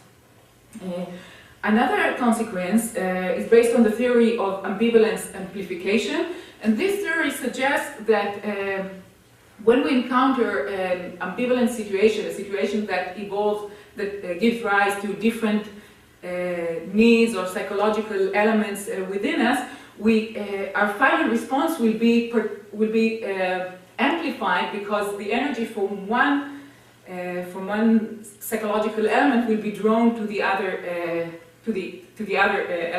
Another consequence is based on the theory of ambivalence amplification, and this theory suggests that when we encounter an ambivalent situation, a situation that evolves, that gives rise to different needs or psychological elements within us, our final response will be amplified because the energy from one psychological element will be drawn to the other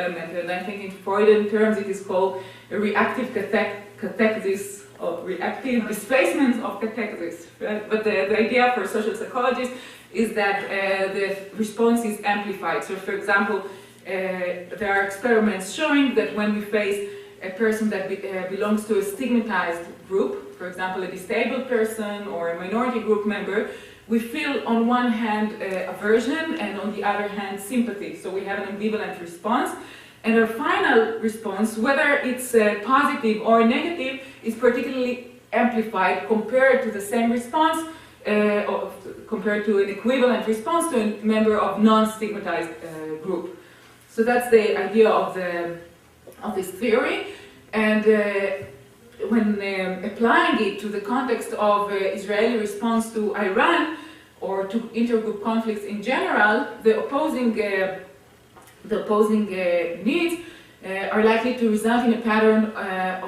element. And I think in Freudian terms it is called a reactive cathexis or reactive displacement of cathexis. Right? But the idea for social psychologists is that the response is amplified. So for example, there are experiments showing that when we face a person that belongs to a stigmatized group, for example, a disabled person or a minority group member, we feel on one hand aversion and on the other hand sympathy. So we have an ambivalent response. And our final response, whether it's positive or negative, is particularly amplified compared to the same response, compared to an equivalent response to a member of non-stigmatized group. So that's the idea of this theory, and when applying it to the context of Israeli response to Iran or to intergroup conflicts in general, the opposing needs are likely to result in a pattern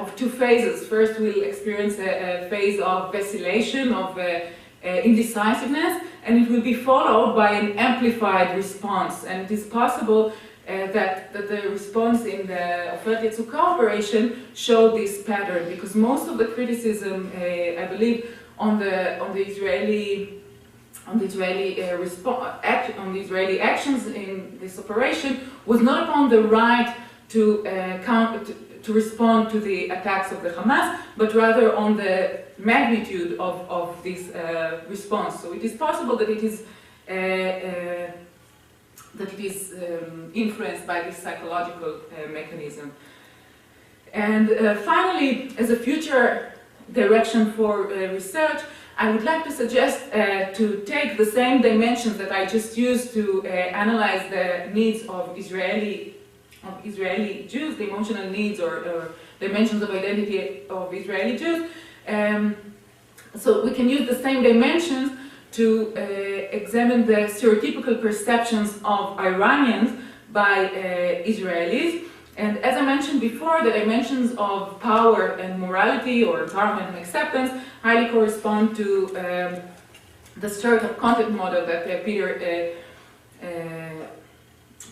of two phases. First, we'll experience a phase of vacillation, of indecisiveness, and it will be followed by an amplified response. And it is possible that the response in the Oferet Yitzukah operation showed this pattern, because most of the criticism, I believe, on the Israeli actions in this operation was not upon the right to respond to the attacks of the Hamas, but rather on the magnitude of this response. So it is possible that it is influenced by this psychological mechanism. And finally, as a future direction for research, I would like to suggest to take the same dimensions that I just used to analyze the needs of Israeli Jews, the emotional needs or dimensions of identity of Israeli Jews. So we can use the same dimensions to examine the stereotypical perceptions of Iranians by Israelis. And as I mentioned before, the dimensions of power and morality, or empowerment and acceptance, highly correspond to the sort of content model that Peter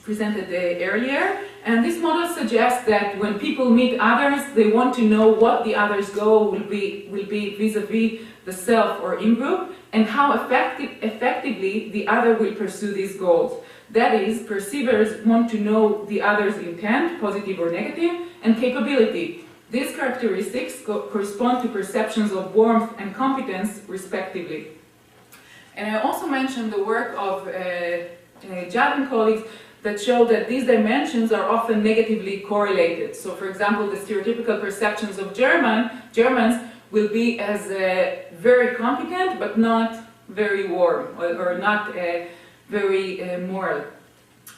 presented earlier. And this model suggests that when people meet others, they want to know what the other's goal will be vis-a-vis the self or in-group, and how effectively the other will pursue these goals. That is, perceivers want to know the other's intent, positive or negative, and capability. These characteristics correspond to perceptions of warmth and competence, respectively. And I also mentioned the work of Judd and colleagues that show that these dimensions are often negatively correlated. So, for example, the stereotypical perceptions of Germans will be as very competent, but not very warm, or not very moral.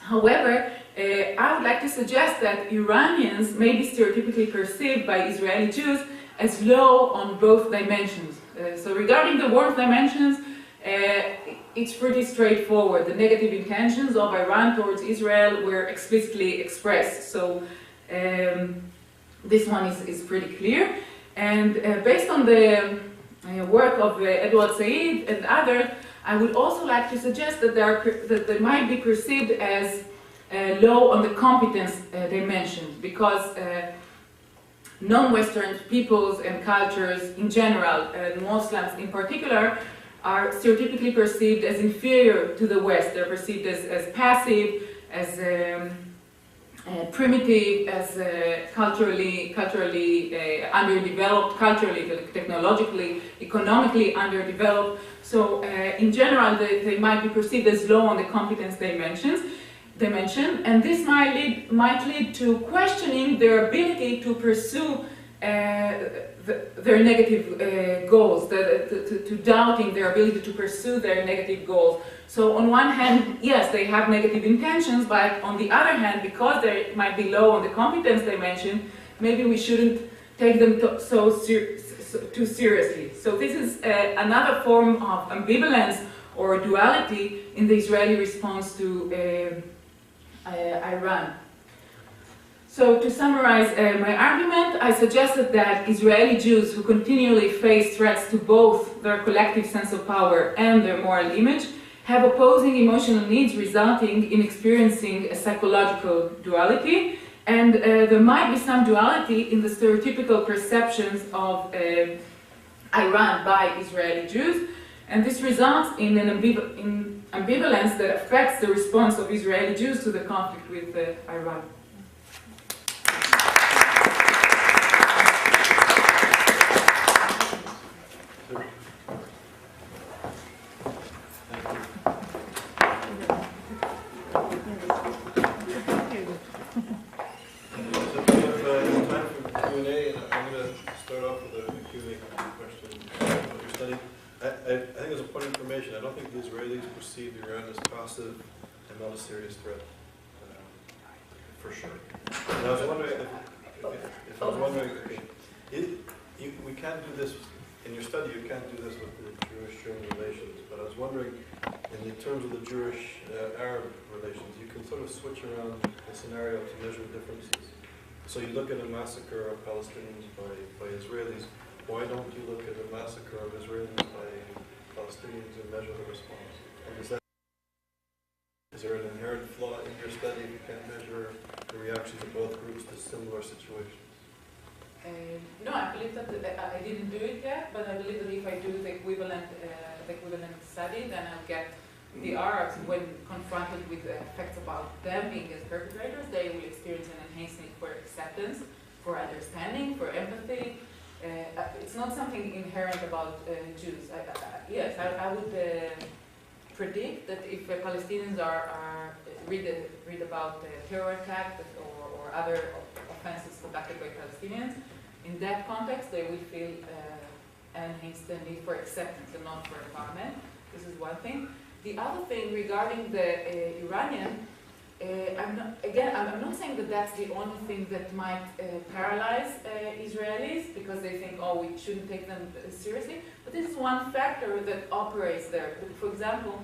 However, I would like to suggest that Iranians may be stereotypically perceived by Israeli Jews as low on both dimensions. So regarding the warmth dimensions, it's pretty straightforward. The negative intentions of Iran towards Israel were explicitly expressed. So this one is pretty clear. And based on the work of Edward Said and others, I would also like to suggest that they might be perceived as low on the competence dimension, because non-Western peoples and cultures in general, and Muslims in particular, are stereotypically perceived as inferior to the West. They're perceived as passive, as primitive, as culturally underdeveloped, culturally, technologically, economically underdeveloped. So in general, they might be perceived as low on the competence dimension, and this might lead to questioning their ability to pursue their negative goals, to doubting their ability to pursue their negative goals. So on one hand, yes, they have negative intentions, but on the other hand, because they might be low on the competence dimension, maybe we shouldn't take them too seriously. So this is another form of ambivalence or duality in the Israeli response to Iran. So to summarize my argument, I suggested that Israeli Jews who continually face threats to both their collective sense of power and their moral image have opposing emotional needs, resulting in experiencing a psychological duality, and there might be some duality in the stereotypical perceptions of Iran by Israeli Jews, and this results in an ambivalence that affects the response of Israeli Jews to the conflict with Iran. Perceive Iran as passive and not a serious threat, for sure. And I was wondering we can't do this in your study. You can't do this with the Jewish-German relations. But I was wondering, in terms of the Jewish-Arab relations, you can sort of switch around the scenario to measure differences. So you look at a massacre of Palestinians by Israelis. Why don't you look at a massacre of Israelis by Palestinians and measure the response? And is there an inherent flaw in your study if you can't measure the reactions of both groups to similar situations? No, I believe that I didn't do it yet, but I believe that if I do the equivalent study, then I'll get the Arabs, when confronted with the effects about them being as perpetrators, they will experience an enhancement for acceptance, for understanding, for empathy. It's not something inherent about Jews. Yes, I would predict that if Palestinians read about terror attacks or other offenses conducted by Palestinians, in that context they will feel an enhanced need for acceptance and not for empowerment. This is one thing. The other thing regarding the Iranian, I'm not saying that that's the only thing that might paralyze Israelis because they think, oh, we shouldn't take them seriously. But this is one factor that operates there. For example,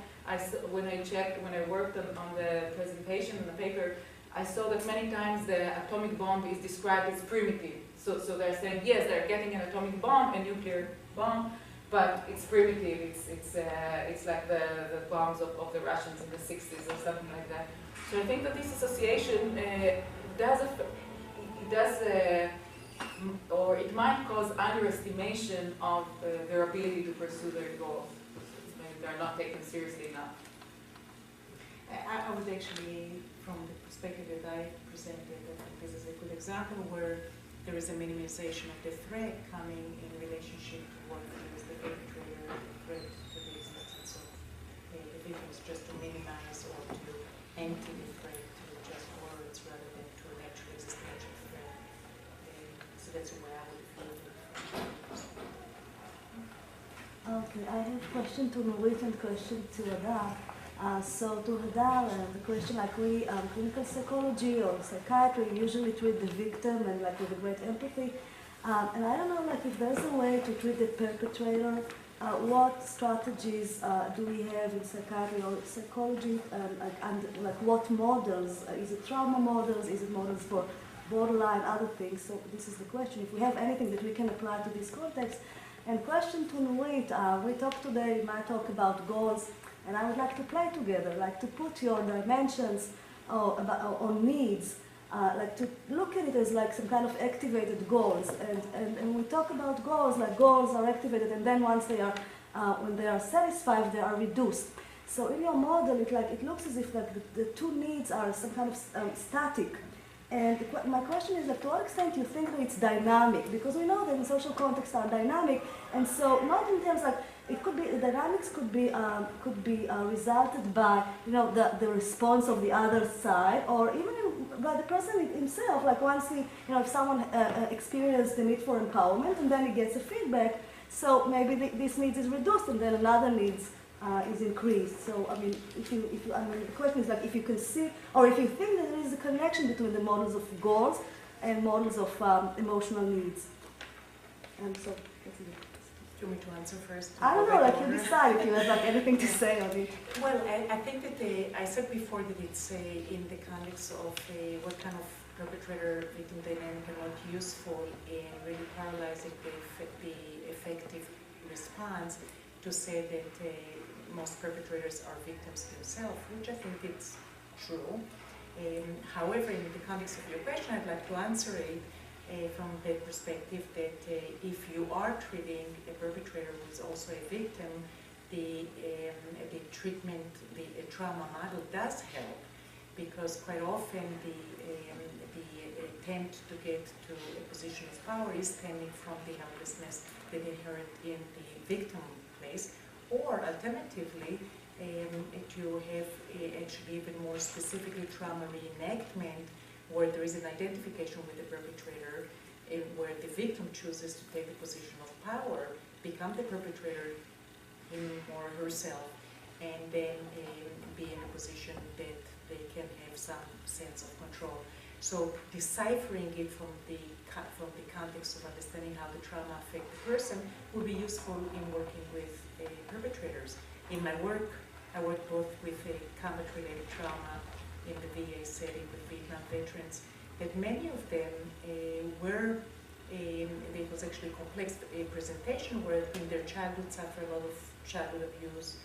when I worked on the presentation in the paper, I saw that many times the atomic bomb is described as primitive. So they're saying, yes, they're getting an atomic bomb, a nuclear bomb, but it's primitive. It's like the bombs of the Russians in the 60s or something like that. So I think that this association or it might cause underestimation of their ability to pursue their goals. Maybe they're not taken seriously enough. I would actually, from the perspective that I presented, I think this is a good example where there is a minimization of the threat coming in relationship to what is the perpetrator threat to the existence of the victims, just to minimize or to empty the threat to just words rather than to an actual existential threat. So that's the way I would feel it. Okay, I have a question to Nurit and question to Hadar. So to Hadar, the question like we, clinical psychology or psychiatry usually treat the victim and like with a great empathy. And I don't know like if there's a way to treat the perpetrator, what strategies do we have in psychiatry or psychology, and like what models, is it trauma models, is it models for borderline, other things? So this is the question, if we have anything that we can apply to this context. And question to Nurit, we talked today, we might talk about goals, and I would like to play together, like to put your dimensions or needs, like to look at it as like some kind of activated goals. And we talk about goals, like goals are activated, and then once they are, when they are satisfied, they are reduced. So in your model, it looks as if like the two needs are some kind of static. And my question is like, to what extent do you think that it's dynamic? Because we know that in social contexts are dynamic, and so not in terms like, it could be, the dynamics could be resulted by, you know, the response of the other side, or even by the person himself, like once he, you know, if someone experienced the need for empowerment and then he gets a feedback, so maybe this need is reduced and then another needs is increased. So I mean, I mean, the question is like if you can see, or if you think that there is a connection between the models of goals and models of emotional needs. And so that's it. Do you want me to answer first? I don't know, like you decide if you have like anything to say on it. Well, I think that I said before that it's in the context of what kind of perpetrator-victim dynamic are not useful in really paralyzing the effective response to say that most perpetrators are victims themselves, which I think it's true. However, in the context of your question, I'd like to answer it from the perspective that if you are treating a perpetrator who is also a victim, the treatment, the trauma model does help, because quite often the attempt to get to a position of power is stemming from the helplessness that inherent in the victim place, or alternatively, you have actually even more specifically trauma reenactment, where there is an identification with the perpetrator, where the victim chooses to take a position of power, become the perpetrator him or herself, and then be in a position that they can have some sense of control. So deciphering it from the context of understanding how the trauma affects the person would be useful in working with perpetrators. In my work, I work both with combat-related trauma in the VA setting with Vietnam veterans, that many of them were, it was actually a complex presentation where in their childhood suffered a lot of childhood abuse,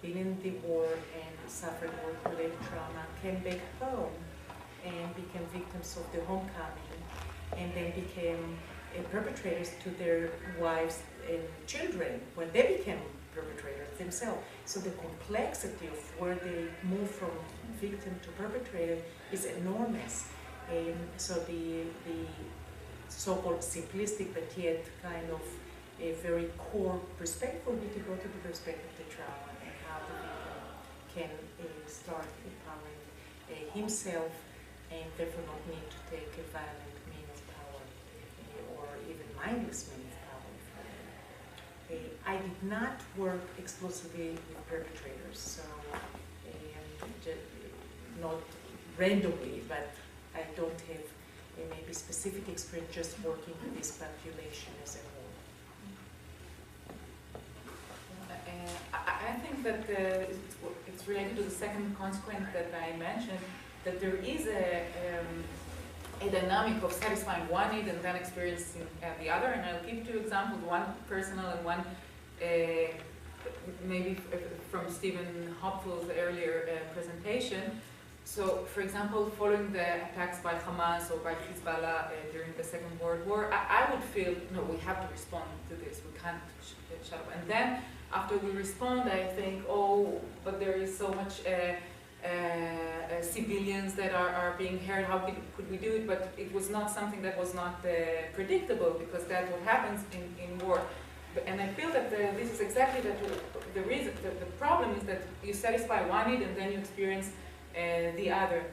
been in the war and suffered work-related trauma, came back home and became victims of the homecoming, and then became perpetrators to their wives and children when they became perpetrators themselves. So the complexity of where they move from victim to perpetrator is enormous. So the so-called simplistic but yet kind of a very core perspective would be to go to the perspective of the trauma and how the victim can start empowering himself and therefore not need to take a violent mean of power or even mindless mean of power. I did not work exclusively with perpetrators, so not randomly, but I don't have maybe specific experience just working with this population as a whole. I think that it's related to the second consequence that I mentioned, that there is a dynamic of satisfying one need and then experiencing the other. And I'll give two examples, one personal and one maybe from Stephen Hopfel's earlier presentation. So, for example, following the attacks by Hamas or by Hezbollah during the Second World War, I would feel, no, we have to respond to this, we can't shut up. And then, after we respond, I think, oh, but there is so much civilians that are being hurt, how could we do it? But it was not something that was not predictable, because that's what happens in war. And I feel that this is exactly the reason. The problem is that you satisfy one need and then you experience the other.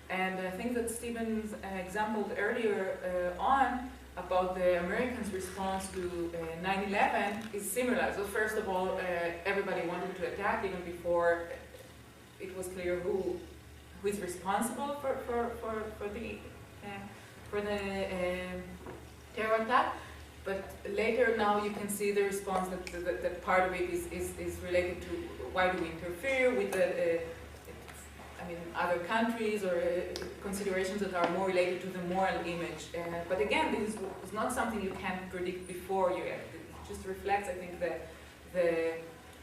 And I think that Stephen's example earlier on about the Americans' response to 9/11 is similar. So first of all, everybody wanted to attack even before it was clear who is responsible for the terror attack. But later now you can see the response that part of it is related to why do we interfere with the other countries, or considerations that are more related to the moral image. But again, this is not something you can predict before you act. It just reflects, I think, the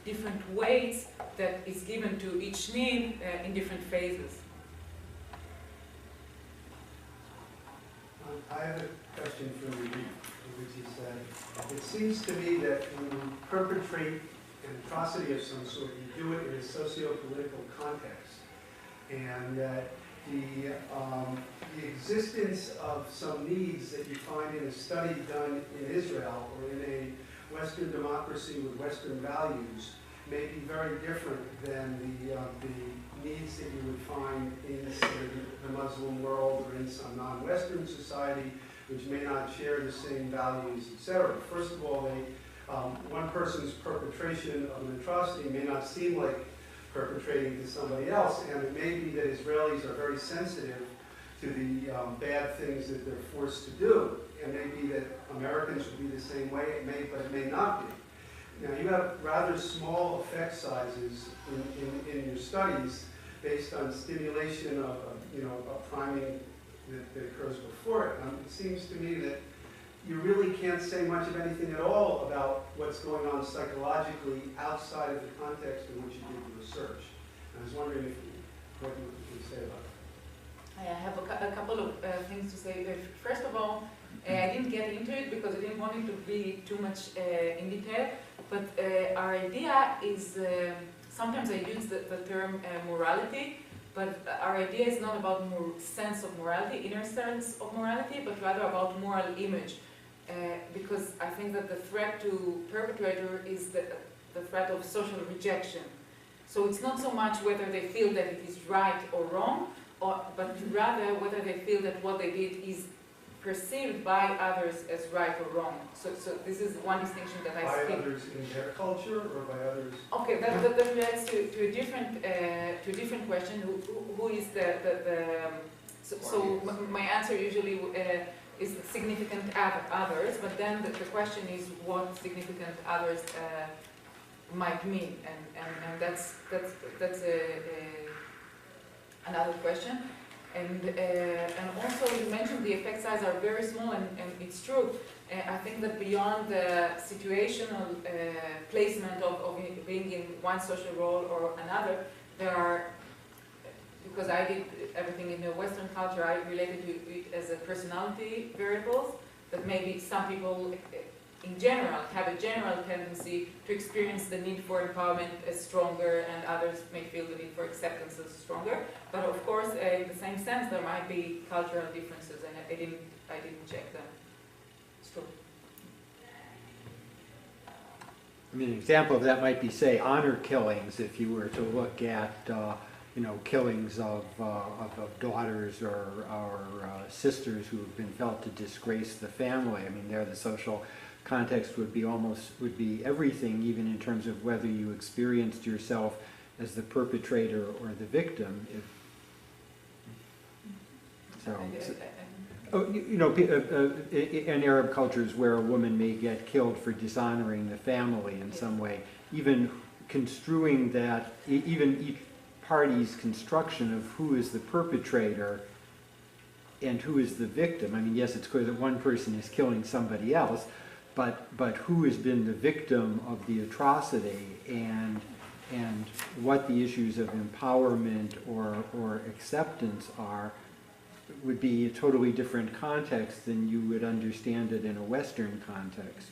different weights that is given to each need in different phases. I have a question for you, which is that it seems to me that when you perpetrate an atrocity of some sort, you do it in a socio-political context. And that the existence of some needs that you find in a study done in Israel or in a Western democracy with Western values may be very different than the needs that you would find in, say, the Muslim world or in some non-Western society which may not share the same values, etc. First of all, one person's perpetration of an atrocity may not seem like perpetrating to somebody else, and it may be that Israelis are very sensitive to the bad things that they're forced to do. It may be that Americans would be the same way, but it may not be. Now, you have rather small effect sizes in your studies based on stimulation of a priming that occurs before it. It seems to me that you really can't say much of anything at all about what's going on psychologically outside of the context in which you did the research. And I was wondering what you would say about it. I have a couple of things to say. First of all, I didn't get into it because I didn't want it to be too much in detail, but our idea is, sometimes I use the term morality, but our idea is not about sense of morality, inner sense of morality, but rather about moral image. Because I think that the threat to perpetrator is the threat of social rejection. So it's not so much whether they feel that it is right or wrong, but rather whether they feel that what they did is perceived by others as right or wrong. So this is one distinction that I see. By others in their culture, or by others? Okay, that relates to a different question. Who is so my answer usually is significant others, but then the question is what significant others might mean, and that's another question. And also you mentioned the effect size are very small, and it's true. I think that beyond the situational placement of being in one social role or another, there are, because I did everything in the Western culture, I related to it as a personality variables, that maybe some people in general have a general tendency to experience the need for empowerment as stronger, and others may feel the need for acceptance as stronger. But of course, in the same sense, there might be cultural differences, and I didn't check them. It's true. I mean, an example of that might be, say, honor killings. If you were to look at killings of daughters or sisters who have been felt to disgrace the family. I mean, there the social context would be everything, even in terms of whether you experienced yourself as the perpetrator or the victim. In Arab cultures where a woman may get killed for dishonoring the family in some way, even construing that, even each party's construction of who is the perpetrator and who is the victim. I mean, yes, it's clear that one person is killing somebody else, but who has been the victim of the atrocity and what the issues of empowerment or acceptance are would be a totally different context than you would understand it in a Western context.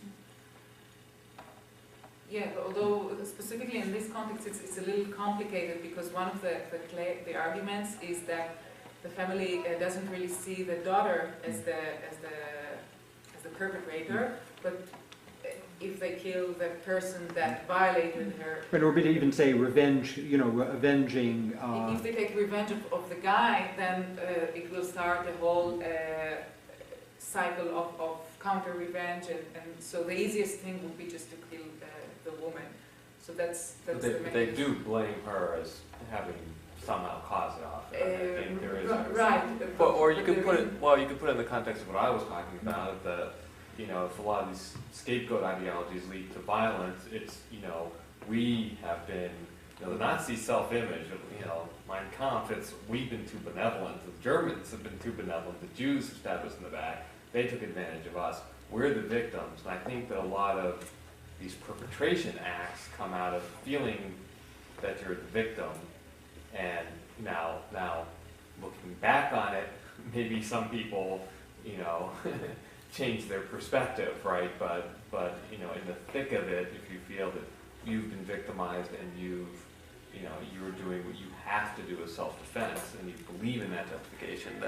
Yeah, although specifically in this context it's a little complicated because one of the arguments is that the family doesn't really see the daughter as the perpetrator, but if they kill the person that violated her. But or even say revenge, avenging. If they take revenge of the guy, then it will start a whole cycle of counter revenge, and so the easiest thing would be just to kill the woman. So that's but the main. they do blame her as having somehow caused it off. I think there is right. or you could put it. Well, you could put it in the context of what I was talking about. That if a lot of these scapegoat ideologies lead to violence, it's we have been the Nazi self-image. Mein Kampf. We've been too benevolent. The Germans have been too benevolent. The Jews have stabbed us in the back. They took advantage of us. We're the victims. And I think that a lot of these perpetration acts come out of feeling that you're the victim, and now looking back on it, maybe some people, change their perspective, right? But in the thick of it, if you feel that you've been victimized and you're doing what you have to do as self-defense, and you believe in that justification,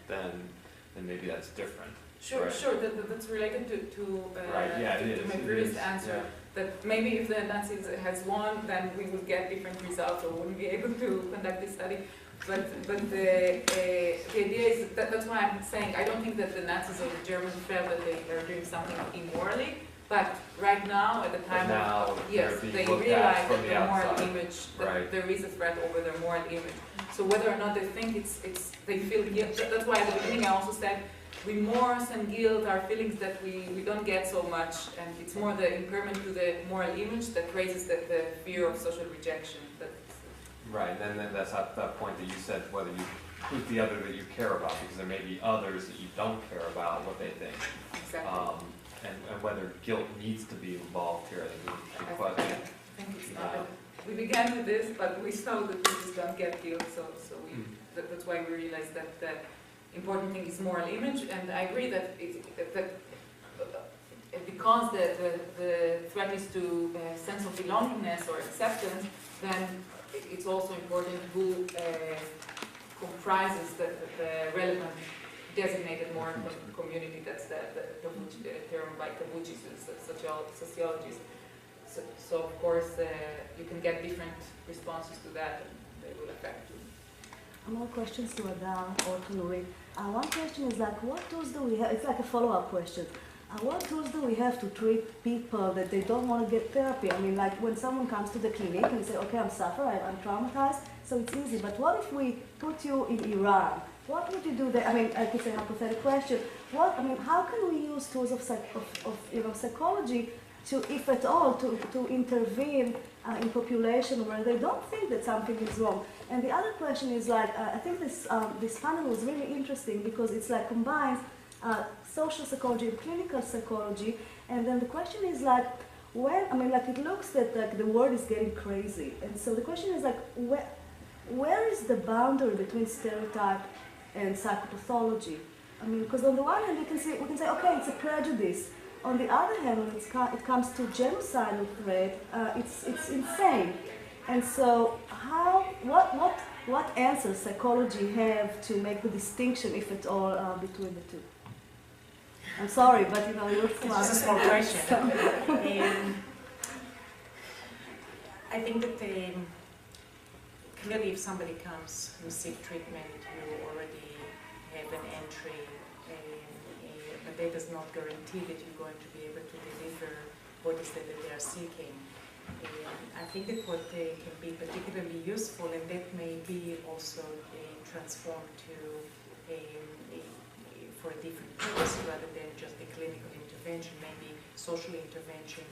then maybe that's different. Sure, right? sure. That's related to Right. Yeah, it to is. my It previous is. answer. Yeah. That maybe if the Nazis has won, then we would get different results, or wouldn't be able to conduct this study. But the idea is that's why I'm saying I don't think that the Nazis or the Germans felt that they are doing something immorally. But right now, at the time yes, they realize that their moral image, that there is a threat over their moral image. So whether or not they think they feel guilt. That's why at the beginning I also said remorse and guilt are feelings that we don't get so much, and it's more the impairment to the moral image that raises the fear of social rejection. Right, and then that's that point that you said, whether you who's the other that you care about, because there may be others that you don't care about what they think. Exactly. And whether guilt needs to be involved here, I think is a big question. I think it's not. We began with this, but we saw that we just don't get guilt, so that's why we realized that the important thing is moral image, and I agree that because the threat is to a sense of belongingness or acceptance, then it's also important who comprises the relevant designated moral community. That's the term by Tabuchis, sociologists. So of course you can get different responses to that, and they will affect you. More questions to Adar or to Nurit. One question is like, what tools do we have? It's like a follow-up question. What tools do we have to treat people that they don't want to get therapy? I mean, like when someone comes to the clinic and say, okay, I'm suffering, I'm traumatized, so it's easy. But what if we put you in Iran? What would you do there? I mean, it's a hypothetical question. How can we use tools of psychology to, if at all, to intervene in population where they don't think that something is wrong? And the other question is like, I think this panel was really interesting because it's like combines social psychology and clinical psychology, and then the question is like, it looks that like the world is getting crazy, and so the question is like, where is the boundary between stereotype and psychopathology? I mean, because on the one hand we can say, okay, it's a prejudice. On the other hand, when it comes to genocidal threat, it's insane. And so, what answers psychology have to make the distinction, if at all, between the two? I'm sorry, but you're smart. It's a small question. I think that clearly if somebody comes and seek treatment, you already have an entry, but that does not guarantee that you're going to be able to deliver what is it that they are seeking. I think that what can be particularly useful, and that may be also transformed to for a different purpose rather than just a clinical intervention, maybe social intervention,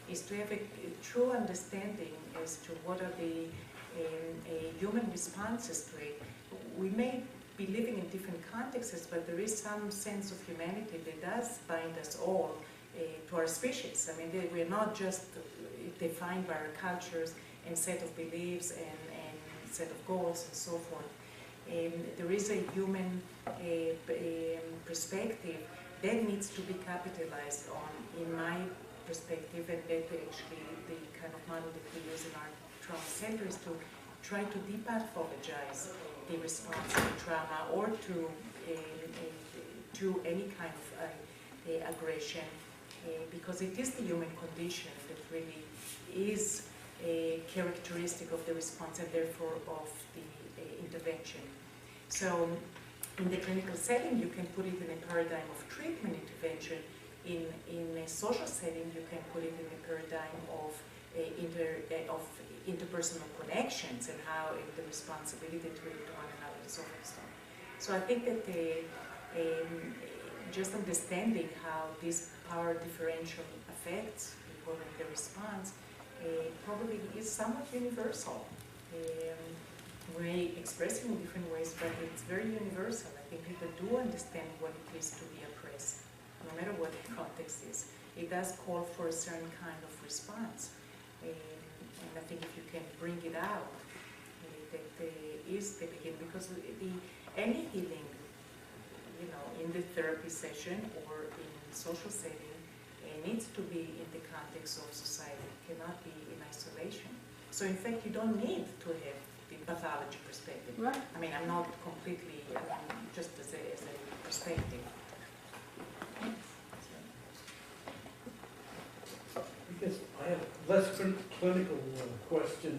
is to have a true understanding as to what are the human responses to it. We may be living in different contexts, but there is some sense of humanity that does bind us all to our species. I mean, we're not just defined by our cultures and set of beliefs and set of goals and so forth. There is a human perspective that needs to be capitalized on, in my perspective, and that actually the kind of model that we use in our trauma center is to try to depathologize the response to trauma or to any kind of aggression, because it is the human condition that really is a characteristic of the response and therefore of the intervention. So in the clinical setting, you can put it in a paradigm of treatment intervention. In a social setting, you can put it in a paradigm of interpersonal connections and how the responsibility to relate to one another and so forth. So I think that just understanding how this power differential affects people and their response probably is somewhat universal. We express it in different ways, but it's very universal. I think people do understand what it is to be oppressed, no matter what the context is. It does call for a certain kind of response. And I think if you can bring it out, that is the beginning, because any healing, you know, in the therapy session or in social setting, needs to be in the context of society. It cannot be in isolation. So in fact, you don't need to have the pathology perspective. Right. I mean, I'm not completely, just as a perspective. I guess I have a less clinical question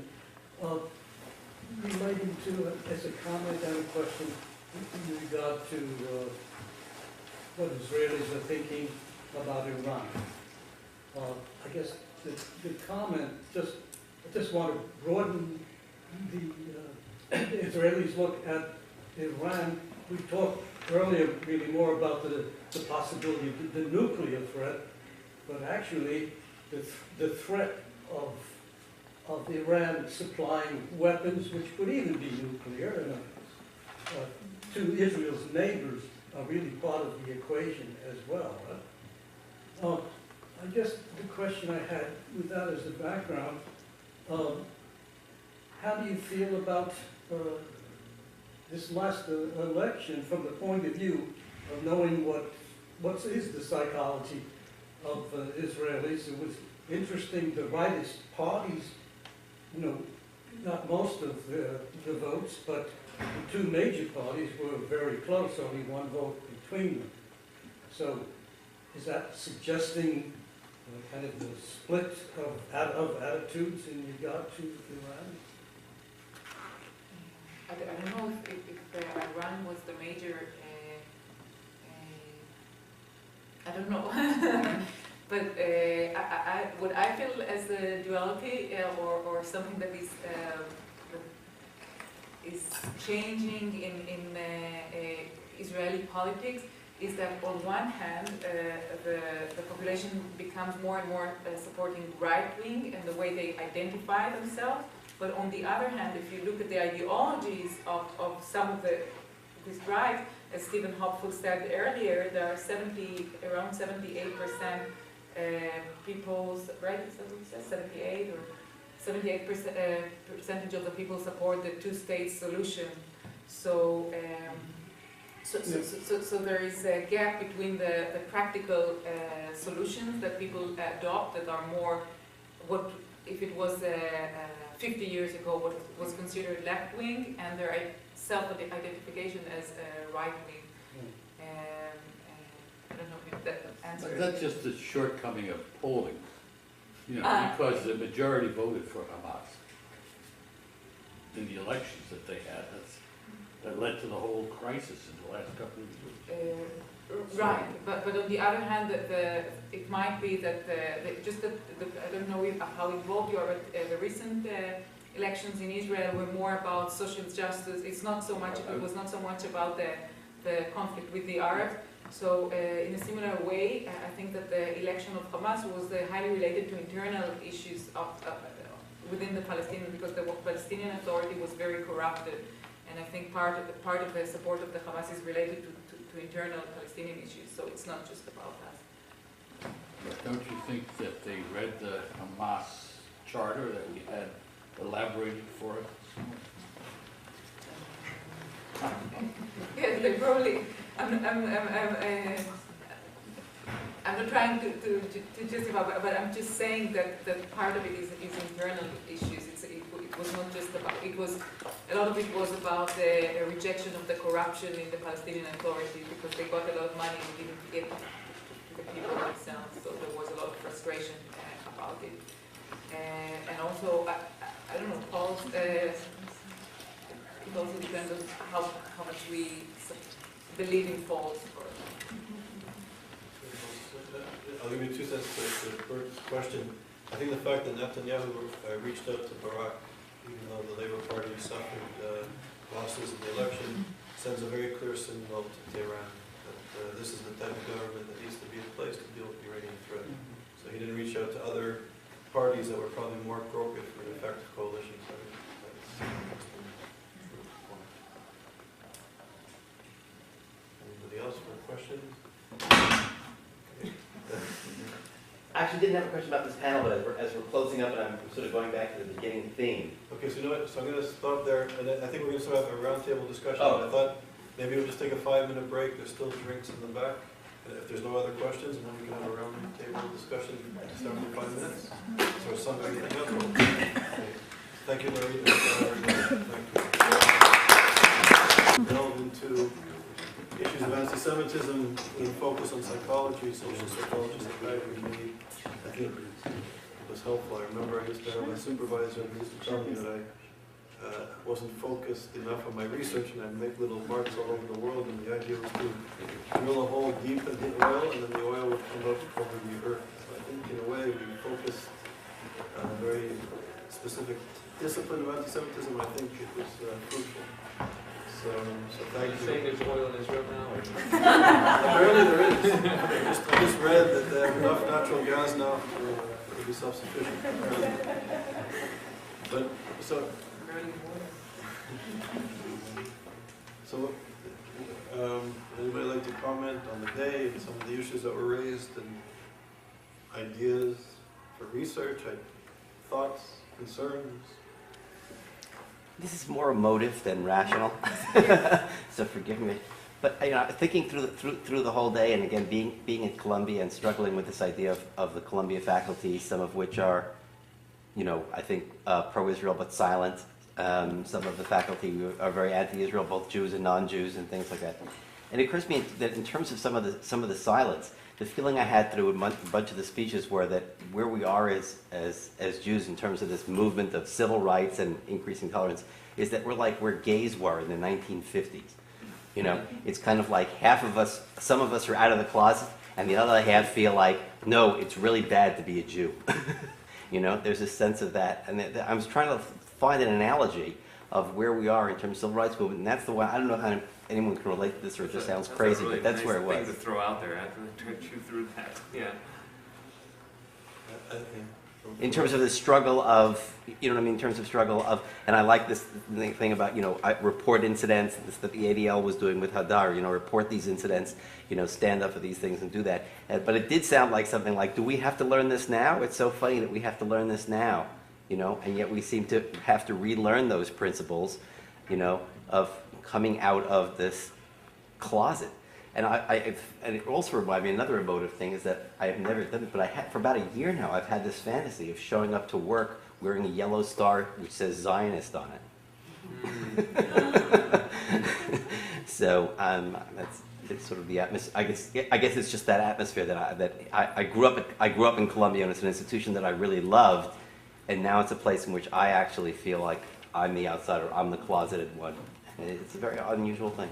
relating to, as a comment and a question in regard to what Israelis are thinking about Iran. I guess the comment, I just want to broaden the Israelis look at Iran. We talked earlier really more about the possibility of the nuclear threat, but actually the threat of Iran supplying weapons, which could even be nuclear, to Israel's neighbors are really part of the equation as well. I guess the question I had with that as a background, how do you feel about this last election from the point of view of knowing what is the psychology of Israelis? It was interesting, the rightist parties, you know, not most of the votes, but the two major parties were very close, only one vote between them. So is that suggesting kind of the split of attitudes in regard to Iran? I don't know if Iran was the major, I don't know. But what I feel as a duality or something that is changing in Israeli politics is that on one hand the population becomes more and more supporting right-wing and the way they identify themselves, but on the other hand, if you look at the ideologies of some of this right, as Stephen Hopeful said earlier, there are around 78% people's, right, is that what he says, 78 or 78% percentage of the people support the two-state solution. So there is a gap between the practical solutions that people adopt that are more what, if it was 50 years ago, what was considered left-wing, and their self-identification as right-wing. I don't know if that answers. That's just a shortcoming of polling, you know, because the majority voted for Hamas in the elections that they had. That led to the whole crisis in the last couple of years. Right, but on the other hand, it might be that I don't know how involved you are, but the recent elections in Israel were more about social justice. It's not so much. It was not so much about the conflict with the Arabs. So in a similar way, I think that the election of Hamas was highly related to internal issues within the Palestinians, because the Palestinian Authority was very corrupted, and I think part of the support of the Hamas is related to internal Palestinian issues. So it's not just about that. But don't you think that they read the Hamas charter that we had elaborated for us? Yes, they probably. I'm not trying to justify, but I'm just saying that part of it is internal issues. It was not just about. It was a lot of it was about the rejection of the corruption in the Palestinian Authority because they got a lot of money and didn't get the people themselves. So there was a lot of frustration about it. And also, I don't know, Paul's. It also depends on how much we believe in false. I'll give you 2 cents to the first question. I think the fact that Netanyahu reached out to Barak, even though the Labour Party suffered losses in the election, sends a very clear signal to Tehran that this is the type of government that needs to be in place to deal with the Iranian threat. So he didn't reach out to other parties that were probably more appropriate for an effective coalition. So anybody else for questions? I actually didn't have a question about this panel, but as we're closing up and I'm sort of going back to the beginning theme. Okay, so you know what, so I'm going to stop there, and I think we're going to start have a roundtable discussion. Oh. But I thought maybe we'll just take a 5-minute break, there's still drinks in the back, and if there's no other questions, and then we can have a roundtable discussion starting in 5 minutes. So is something anything else? Okay. Thank you, Larry. Thank you. Delve into issues of anti-Semitism with a focus on psychology, social psychology, psychiatry. I think it was helpful. I remember I used to have a supervisor who used to tell me that I wasn't focused enough on my research and I'd make little marks all over the world, and the idea was to drill a hole deep in the oil and then the oil would come up over the earth. So I think in a way we focused on a very specific discipline of anti-Semitism. I think it was crucial. So thank you. saying there's oil in Israel now? Apparently there is. I just read that they have enough natural gas now to be self-sufficient. But so anybody like to comment on the day and some of the issues that were raised and ideas for research, thoughts, concerns? This is more emotive than rational, so forgive me. But you know, thinking through the whole day, and again being at Columbia and struggling with this idea of the Columbia faculty, some of which are, you know, I think pro-Israel but silent. Some of the faculty are very anti-Israel, both Jews and non-Jews, and things like that. And it occurs to me that in terms of some of the silence, the feeling I had through a bunch of the speeches were that where we are as Jews in terms of this movement of civil rights and increasing tolerance is that we're gays were in the 1950s. You know, it's kind of like half of us, some of us are out of the closet, and the other half feel like, no, it's really bad to be a Jew. You know, there's a sense of that. And I was trying to find an analogy of where we are in terms of civil rights movement, and that's the way, I don't know how anyone can relate to this or it just sounds crazy, but that's where it was. That's a really nice thing to throw out there after they chew through that. Yeah. In terms of the struggle of, you know what I mean, in terms of struggle of, and I like this thing about, you know, report incidents, this that the ADL was doing with Hadar, you know, report these incidents, you know, stand up for these things and do that. But it did sound like something like, do we have to learn this now? It's so funny that we have to learn this now, you know, and yet we seem to have to relearn those principles, you know, of coming out of this closet. And and it also reminded me, another emotive thing is that I have never done it, but for about a year now, I've had this fantasy of showing up to work wearing a yellow star which says Zionist on it. So it's sort of the atmosphere. I guess it's just that atmosphere that I grew up in Columbia, and it's an institution that I really loved, and now it's a place in which I actually feel like I'm the outsider, I'm the closeted one. And it's a very unusual thing.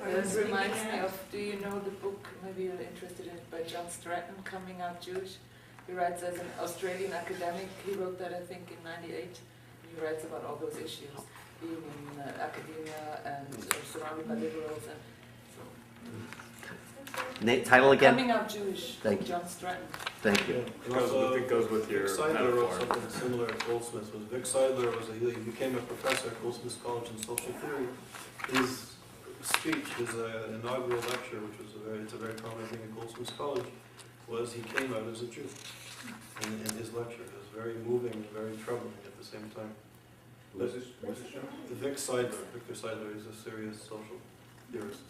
This reminds me of, do you know the book, maybe you're interested in it, by John Stratton, Coming Out Jewish? He writes as an Australian academic. He wrote that, I think, in '98. He writes about all those issues, being in academia and surrounded by liberals. Nate, title again? Coming Out Jewish, Thank you. John Stratton. Thank you. It goes with your Vic Seidler wrote metaphor. something similar at Goldsmiths. Vic Seidler he became a professor at Goldsmiths College in social theory. His speech, his inaugural lecture, which was it's a very common thing at Goldsmiths College, was he came out as a Jew in his lecture. It was very moving and very troubling at the same time. Who's this show? Victor Seidler is a serious social theorist.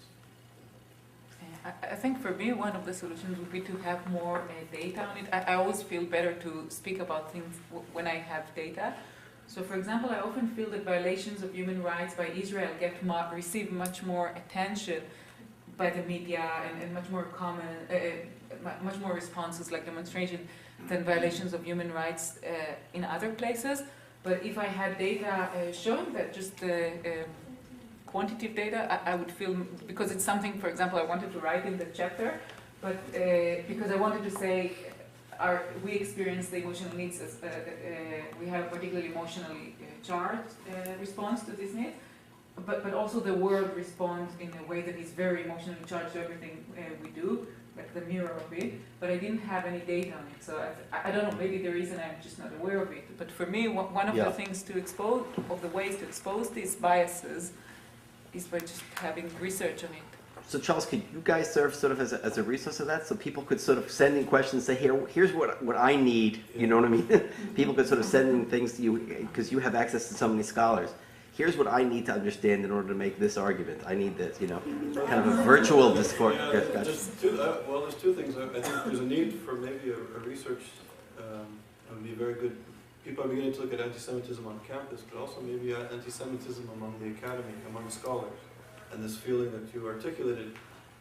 I think for me, one of the solutions would be to have more data on it. I always feel better to speak about things when I have data. So, for example, I often feel that violations of human rights by Israel receive much more attention by the media and much more much more responses like demonstration than violations of human rights in other places. But if I had data showing that, just quantitative data, I would feel, because it's something, for example, I wanted to write in the chapter, but because I wanted to say, we experience the emotional needs as, we have a particularly emotionally charged response to this need, but also the world responds in a way that is very emotionally charged to everything we do, like the mirror of it, but I didn't have any data on it, so I don't know, maybe the reason I'm just not aware of it, but for me, one of the things to expose, of the ways to expose these biases is by just having research on it. So Charles, could you guys serve sort of as a resource of that, so people could sort of send in questions, say, here's what I need, you know what I mean? People could sort of send in things to you, because you have access to so many scholars. Here's what I need to understand in order to make this argument. I need this, you know, kind of a virtual discourse. Yeah, there's two things. I think there's a need for maybe a research, it would be very good. People are beginning to look at anti-Semitism on campus, but also maybe anti-Semitism among the academy, among scholars. And this feeling that you articulated,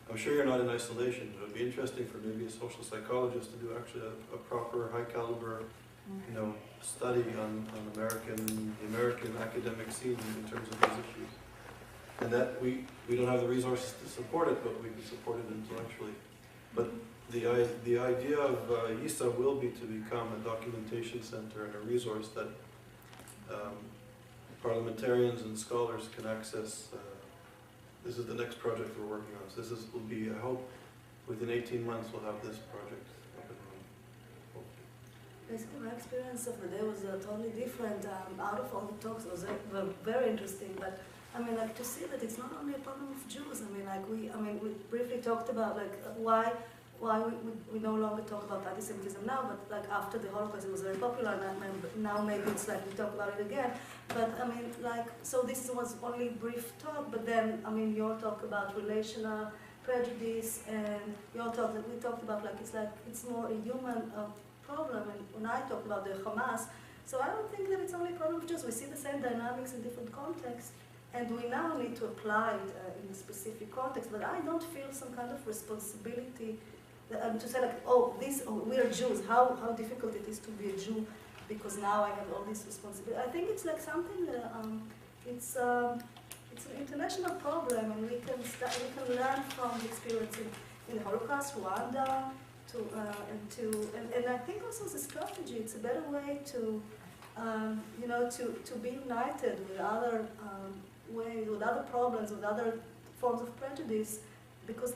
I'm sure you're not in isolation. It would be interesting for maybe a social psychologist to do actually a proper, high caliber, you know, study on the American academic scene in terms of these issues. And that we don't have the resources to support it, but we can support it intellectually. But the idea of YISA will be to become a documentation center and a resource that parliamentarians and scholars can access. This is the next project we're working on. So will be, I hope, within 18 months we'll have this project up and running. Basically, my experience of the day was totally different. Out of all the talks, it was very interesting. But I mean, like, to see that it's not only a problem of Jews. I mean, like we briefly talked about like why we no longer talk about anti-Semitism now, but like after the Holocaust it was very popular, and now maybe it's like we talk about it again. But I mean, like, so this was only brief talk, but then, I mean, your talk about relational prejudice, and your talk that we talked about, like, it's more a human problem, and when I talked about the Hamas, so I don't think that it's only a problem of Jews. We see the same dynamics in different contexts, and we now need to apply it in a specific context, but I don't feel some kind of responsibility to say like, we are Jews, how difficult it is to be a Jew, because now I have all this responsibility. I think it's like something that it's an international problem, and we can learn from the experience in the Holocaust, Rwanda, and I think also as a strategy, it's a better way to you know, to be united with other with other problems, with other forms of prejudice, because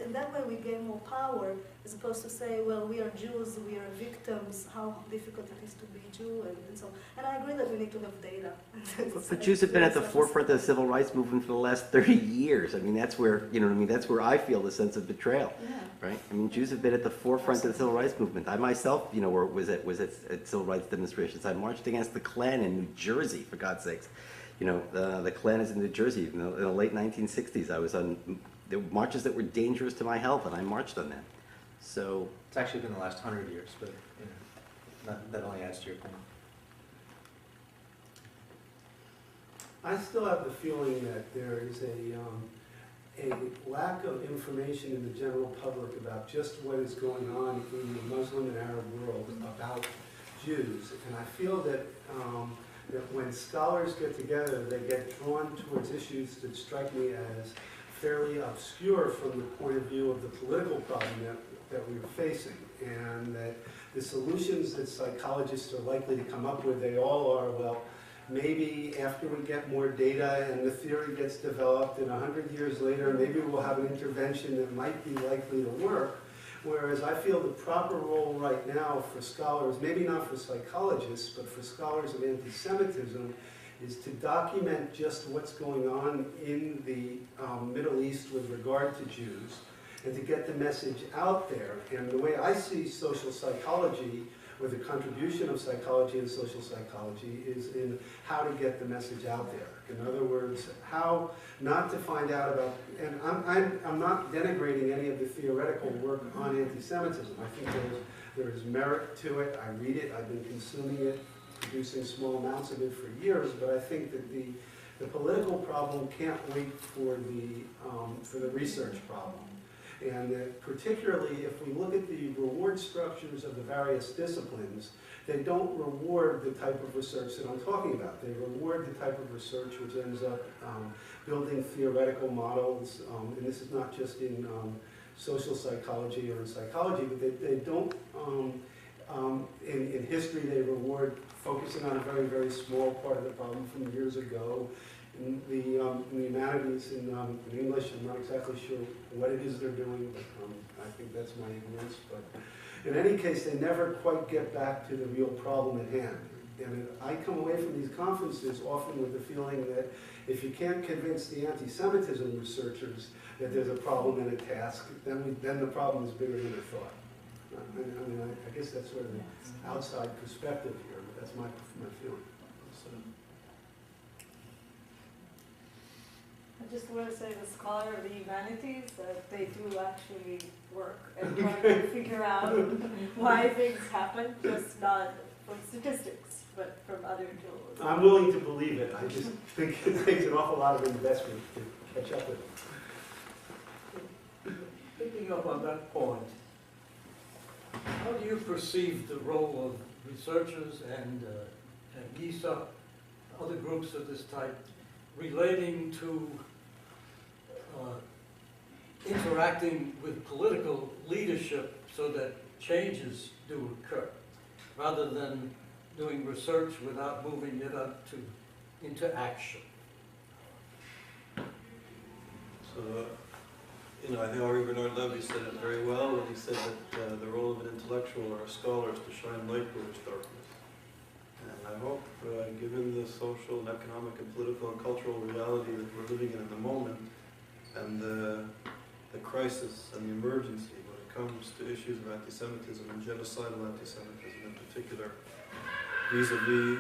in that way we gain more power, as opposed to say, well, we are Jews, we are victims, how difficult it is to be Jew, and so on. And I agree that we need to have data. But Jews have been at the forefront of the civil rights movement for the last 30 years. I mean, that's where, you know what I mean, that's where I feel the sense of betrayal, right? I mean, Jews have been at the forefront of the civil rights movement. I myself, you know, was at civil rights demonstrations. I marched against the Klan in New Jersey, for God's sakes. You know, the Klan is in New Jersey. In the late 1960s, I was on the marches that were dangerous to my health, and I marched on them. So it's actually been the last 100 years, but you know, that only adds to your point. I still have the feeling that there is a lack of information in the general public about just what is going on in the Muslim and Arab world about Jews, and I feel that that when scholars get together, they get drawn towards issues that strike me as fairly obscure from the point of view of the political problem that we're facing, and that the solutions that psychologists are likely to come up with, they all are, well, maybe after we get more data and the theory gets developed, and 100 years later, maybe we'll have an intervention that might be likely to work. Whereas I feel the proper role right now for scholars, maybe not for psychologists, but for scholars of anti-Semitism, is to document just what's going on in the Middle East with regard to Jews, and to get the message out there. And the way I see social psychology, or the contribution of psychology and social psychology, is in how to get the message out there. In other words, how not to find out about, and I'm not denigrating any of the theoretical work on anti-Semitism. I think there is merit to it. I read it, I've been consuming it, producing small amounts of it for years, but I think that the political problem can't wait for the research problem. And particularly if we look at the reward structures of the various disciplines, they don't reward the type of research that I'm talking about. They reward the type of research which ends up building theoretical models, and this is not just in social psychology or in psychology, but they don't, in history they reward focusing on a very, very small part of the problem from years ago. In the humanities, in English, I'm not exactly sure what it is they're doing, but I think that's my ignorance. But in any case, they never quite get back to the real problem at hand. And I come away from these conferences often with the feeling that if you can't convince the anti-Semitism researchers that there's a problem and a task, then the problem is bigger than I thought. I guess that's sort of the outside perspective here, but that's my feeling. I just want to say, the scholar of the humanities, that they do actually work and try to figure out why things happen, just not from statistics, but from other tools. I'm willing to believe it. I just think it takes an awful lot of investment to catch up with it. Picking up on that point, how do you perceive the role of researchers and GISA, other groups of this type, relating to interacting with political leadership so that changes do occur, rather than doing research without moving it up into action? So, I think Henri Bernard Levy said it very well when he said that the role of an intellectual or a scholar is to shine light where there's darkness. And I hope, given the social and economic and political and cultural reality that we're living in at the moment, and the crisis and the emergency when it comes to issues of anti-Semitism and genocidal antisemitism in particular, vis-a-vis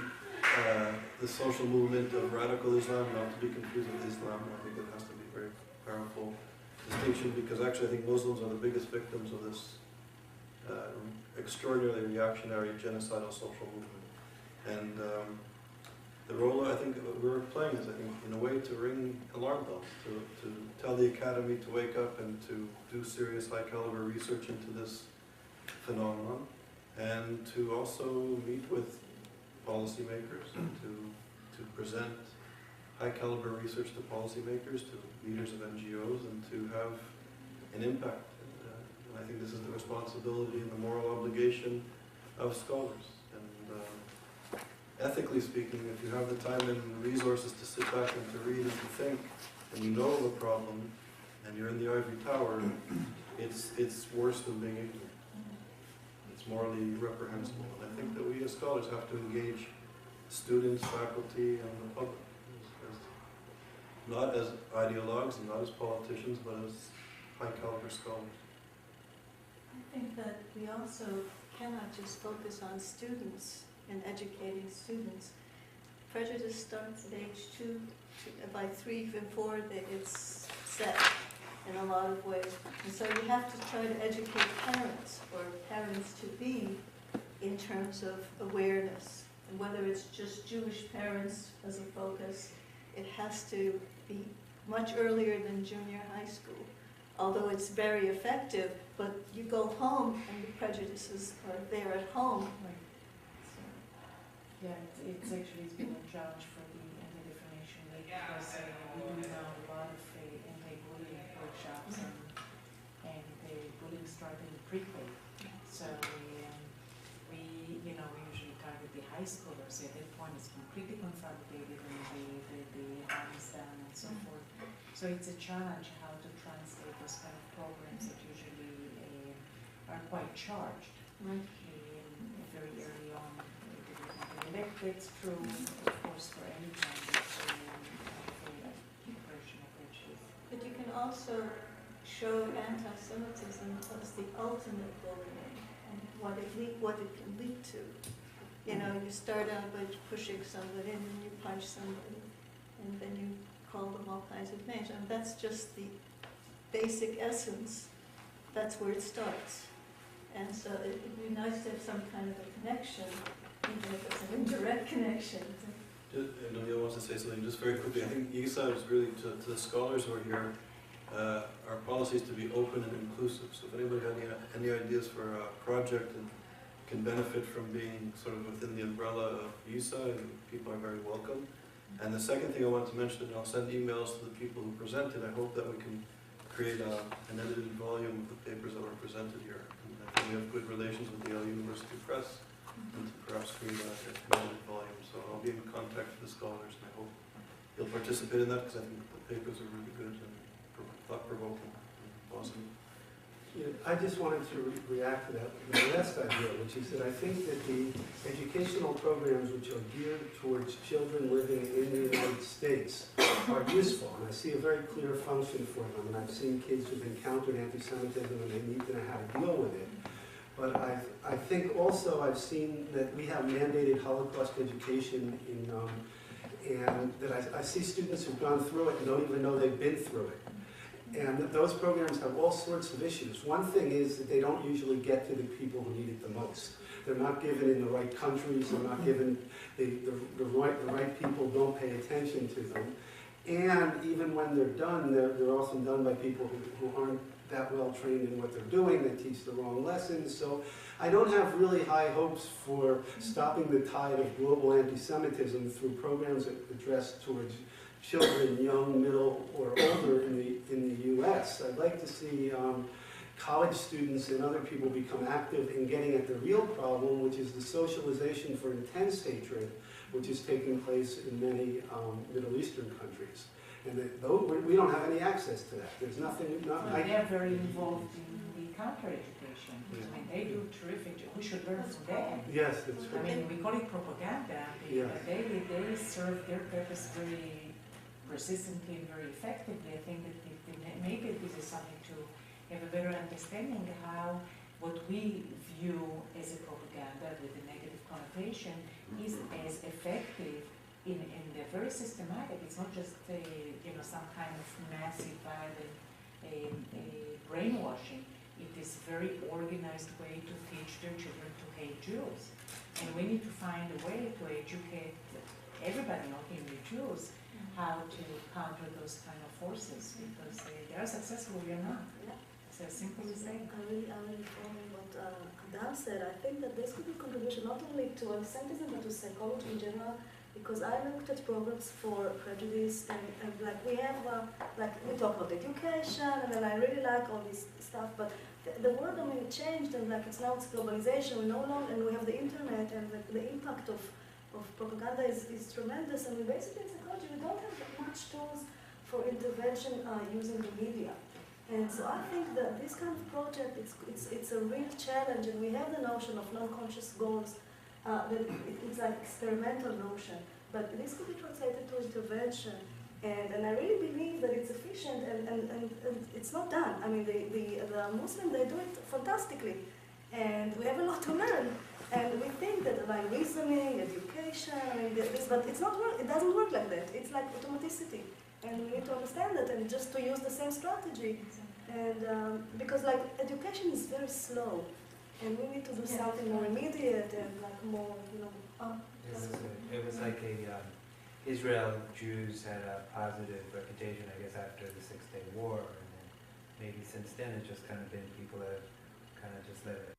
the social movement of radical Islam, not to be confused with Islam. I think it has to be a very powerful distinction, because actually I think Muslims are the biggest victims of this extraordinarily reactionary genocidal social movement. And the role I think we're playing is, in a way, to ring alarm bells, to tell the academy to wake up and to do serious high caliber research into this phenomenon, and to also meet with policymakers and to present high caliber research to policymakers, to leaders of NGOs, and to have an impact. And I think this is the responsibility and the moral obligation of scholars. And ethically speaking, if you have the time and resources to sit back and to read and to think, and you know of a problem, and you're in the ivory tower, it's worse than being ignorant. It's morally reprehensible. And I think that we as scholars have to engage students, faculty, and the public. Not as ideologues and not as politicians, but as high caliber scholars. I think that we also cannot just focus on students and educating students. Prejudice starts at age 2, by 3 and 4 it's set in a lot of ways. And so you have to try to educate parents, or parents to be, in terms of awareness. And whether it's just Jewish parents as a focus, it has to be much earlier than junior high school. Although it's very effective, but you go home and the prejudices are there at home. Yeah, it's been a challenge for the Anti-Defamation League, because we do now a lot of anti-bullying workshops, and the bullying started in pre-K. So we usually target the high schoolers. At that point, it's completely consolidated, and the harm is done, and so forth. So it's a challenge how to translate those kind of programs that usually are quite charged very early on. That's true, of course, for any kind of version of prejudice. But you can also showed anti-Semitism as the ultimate bullying and what it can lead to. You know, you start out by pushing somebody and then you punch somebody and then you call them all kinds of names. And that's just the basic essence. That's where it starts. And so it'd be nice to have some kind of a connection, even if it's an indirect connection. Nadia wants to say something just very quickly. I think YISA is really, to the scholars who are here, our policy is to be open and inclusive. So if anybody has any ideas for a project and can benefit from being sort of within the umbrella of YISA, people are very welcome. And the second thing I want to mention, and I'll send emails to the people who presented, I hope that we can create an edited volume of the papers that were presented here. And I think we have good relations with the Yale University Press, and to perhaps create an edited volume. So I'll be in contact with the scholars, and I hope you'll participate in that, because I think the papers are really good and thought-provoking and awesome. Yeah, I just wanted to react to that last idea, which is that I think that the educational programs which are geared towards children living in the United States are useful, and I see a very clear function for them. And I've seen kids who've encountered anti-Semitism and they need to know how to deal with it. But I think also I've seen that we have mandated Holocaust education and that I see students who've gone through it and don't even know they've been through it. And those programs have all sorts of issues. One thing is that they don't usually get to the people who need it the most. They're not given in the right countries, they're not given, the right people don't pay attention to them. And even when they're done, they're often done by people who aren't that well trained in what they're doing, they teach the wrong lessons. So I don't have really high hopes for stopping the tide of global anti-Semitism through programs that address towards children, young, middle, or older in the U.S. I'd like to see college students and other people become active in getting at the real problem, which is the socialization for intense hatred, which is taking place in many Middle Eastern countries. And we don't have any access to that. There's nothing. They're very involved in the counter-education. Yeah. I mean, they do terrific job. We should learn from them. Yes, that's I right. mean, we call it propaganda, Yeah. but they serve their purpose very persistently and very effectively. I think that maybe this is something to have a better understanding how what we view as a propaganda with a negative connotation is as effective in the very systematic. It's not just some kind of massive violent brainwashing. It is a very organized way to teach their children to hate Jews. And we need to find a way to educate everybody, not only Jews, how to counter those kind of forces, because they are successful, we are not. It's as simple as that. I really follow what Adam said. I think that this could be a contribution not only to anti-Semitism but to psychology in general, because I looked at programs for prejudice and like we have, like we talk about education and then I really like all this stuff, but the world, I mean, it changed and like it's globalization, we no longer, and we have the internet and the impact of propaganda is tremendous, and we basically in psychology we don't have much tools for intervention using the media. And so I think that this kind of project, it's a real challenge, and we have the notion of non-conscious goals, that it's like experimental notion, but this could be translated to intervention, and I really believe that it's efficient, and it's not done. I mean, the Muslims, they do it fantastically, and we have a lot to learn. And we think that by reasoning, education, I mean, but it's not work. It doesn't work like that. It's like automaticity, and we need to understand that and just to use the same strategy. And because like education is very slow, and we need to do something more immediate and like more, It was like Israel Jews had a positive reputation, I guess, after the Six-Day War, and then maybe since then it's just kind of been people that have kind of just let it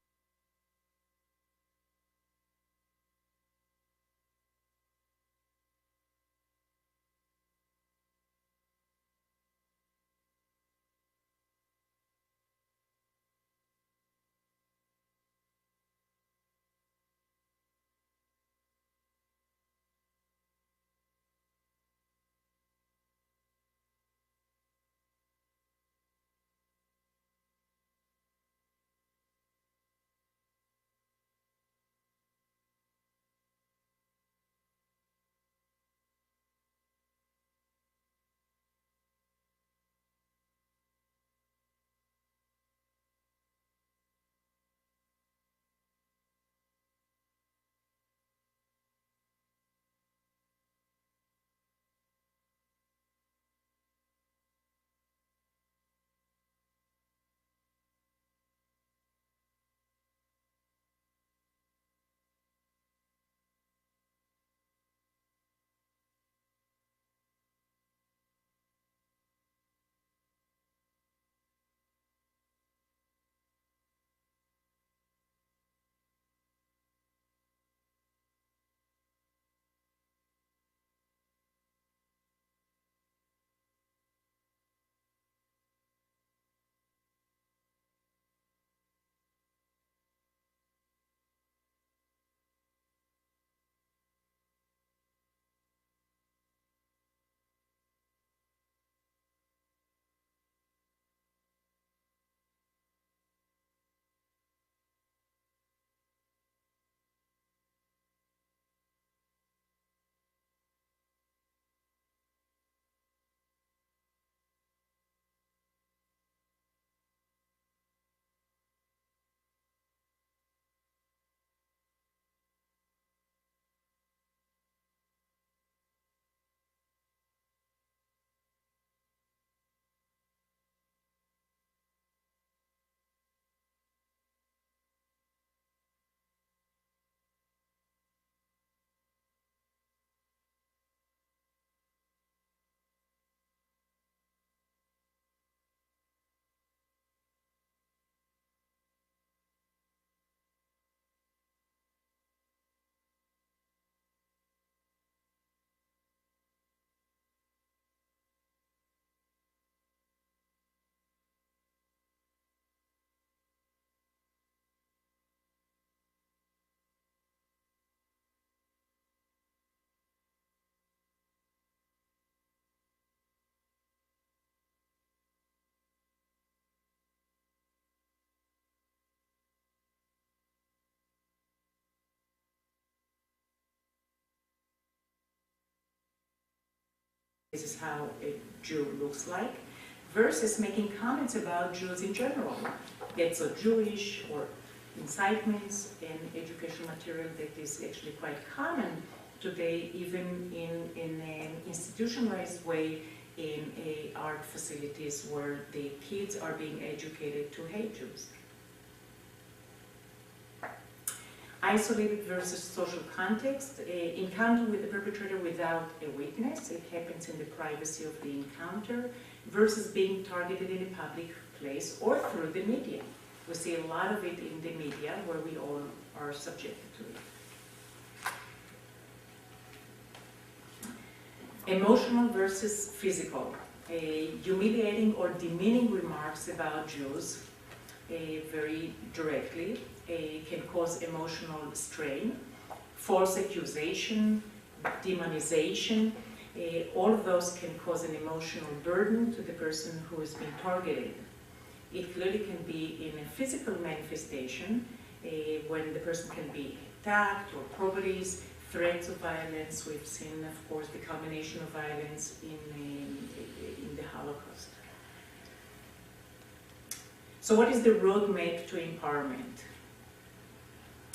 this is how a Jew looks like, versus making comments about Jews in general. That's so Jewish, or incitements and educational material that is actually quite common today, even in an institutionalized way in art facilities where the kids are being educated to hate Jews. Isolated versus social context. Encounter with the perpetrator without a witness. It happens in the privacy of the encounter versus being targeted in a public place or through the media. We see a lot of it in the media where we all are subjected to it. Emotional versus physical. Humiliating or demeaning remarks about Jews very directly can cause emotional strain, false accusation, demonization. All of those can cause an emotional burden to the person who is being targeted. It clearly can be in a physical manifestation when the person can be attacked or properties, threats of violence. We've seen, of course, the culmination of violence in the Holocaust. So what is the roadmap to empowerment?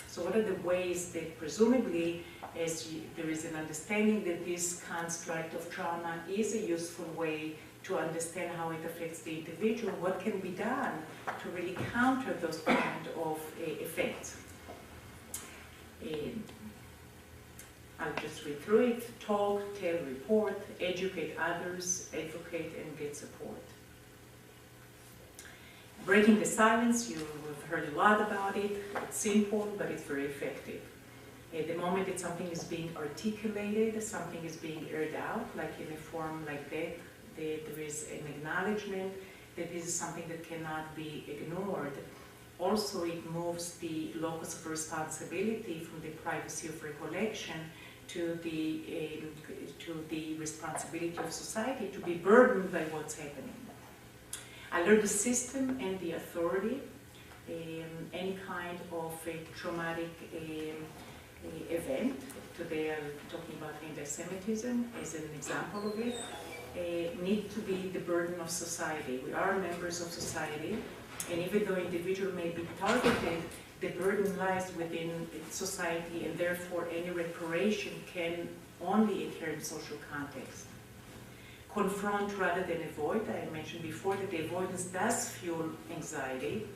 So what are the ways that presumably, as there is an understanding that this construct of trauma is a useful way to understand how it affects the individual, what can be done to really counter those kind of effects? I'll just read through it. Talk, tell, report, educate others, advocate, and get support. Breaking the silence, you've heard a lot about it. It's simple, but it's very effective. At the moment that something is being articulated, something is being aired out, like in a form like that, there is an acknowledgement that this is something that cannot be ignored. Also, it moves the locus of responsibility from the privacy of recollection to the responsibility of society to be burdened by what's happening. Alert the system and the authority. Any kind of a traumatic event. Today I'm talking about anti-Semitism as an example of it. Need to be the burden of society. We are members of society, and even though individual may be targeted, the burden lies within society, and therefore any reparation can only occur in social context. Confront rather than avoid. I mentioned before that the avoidance does fuel anxiety,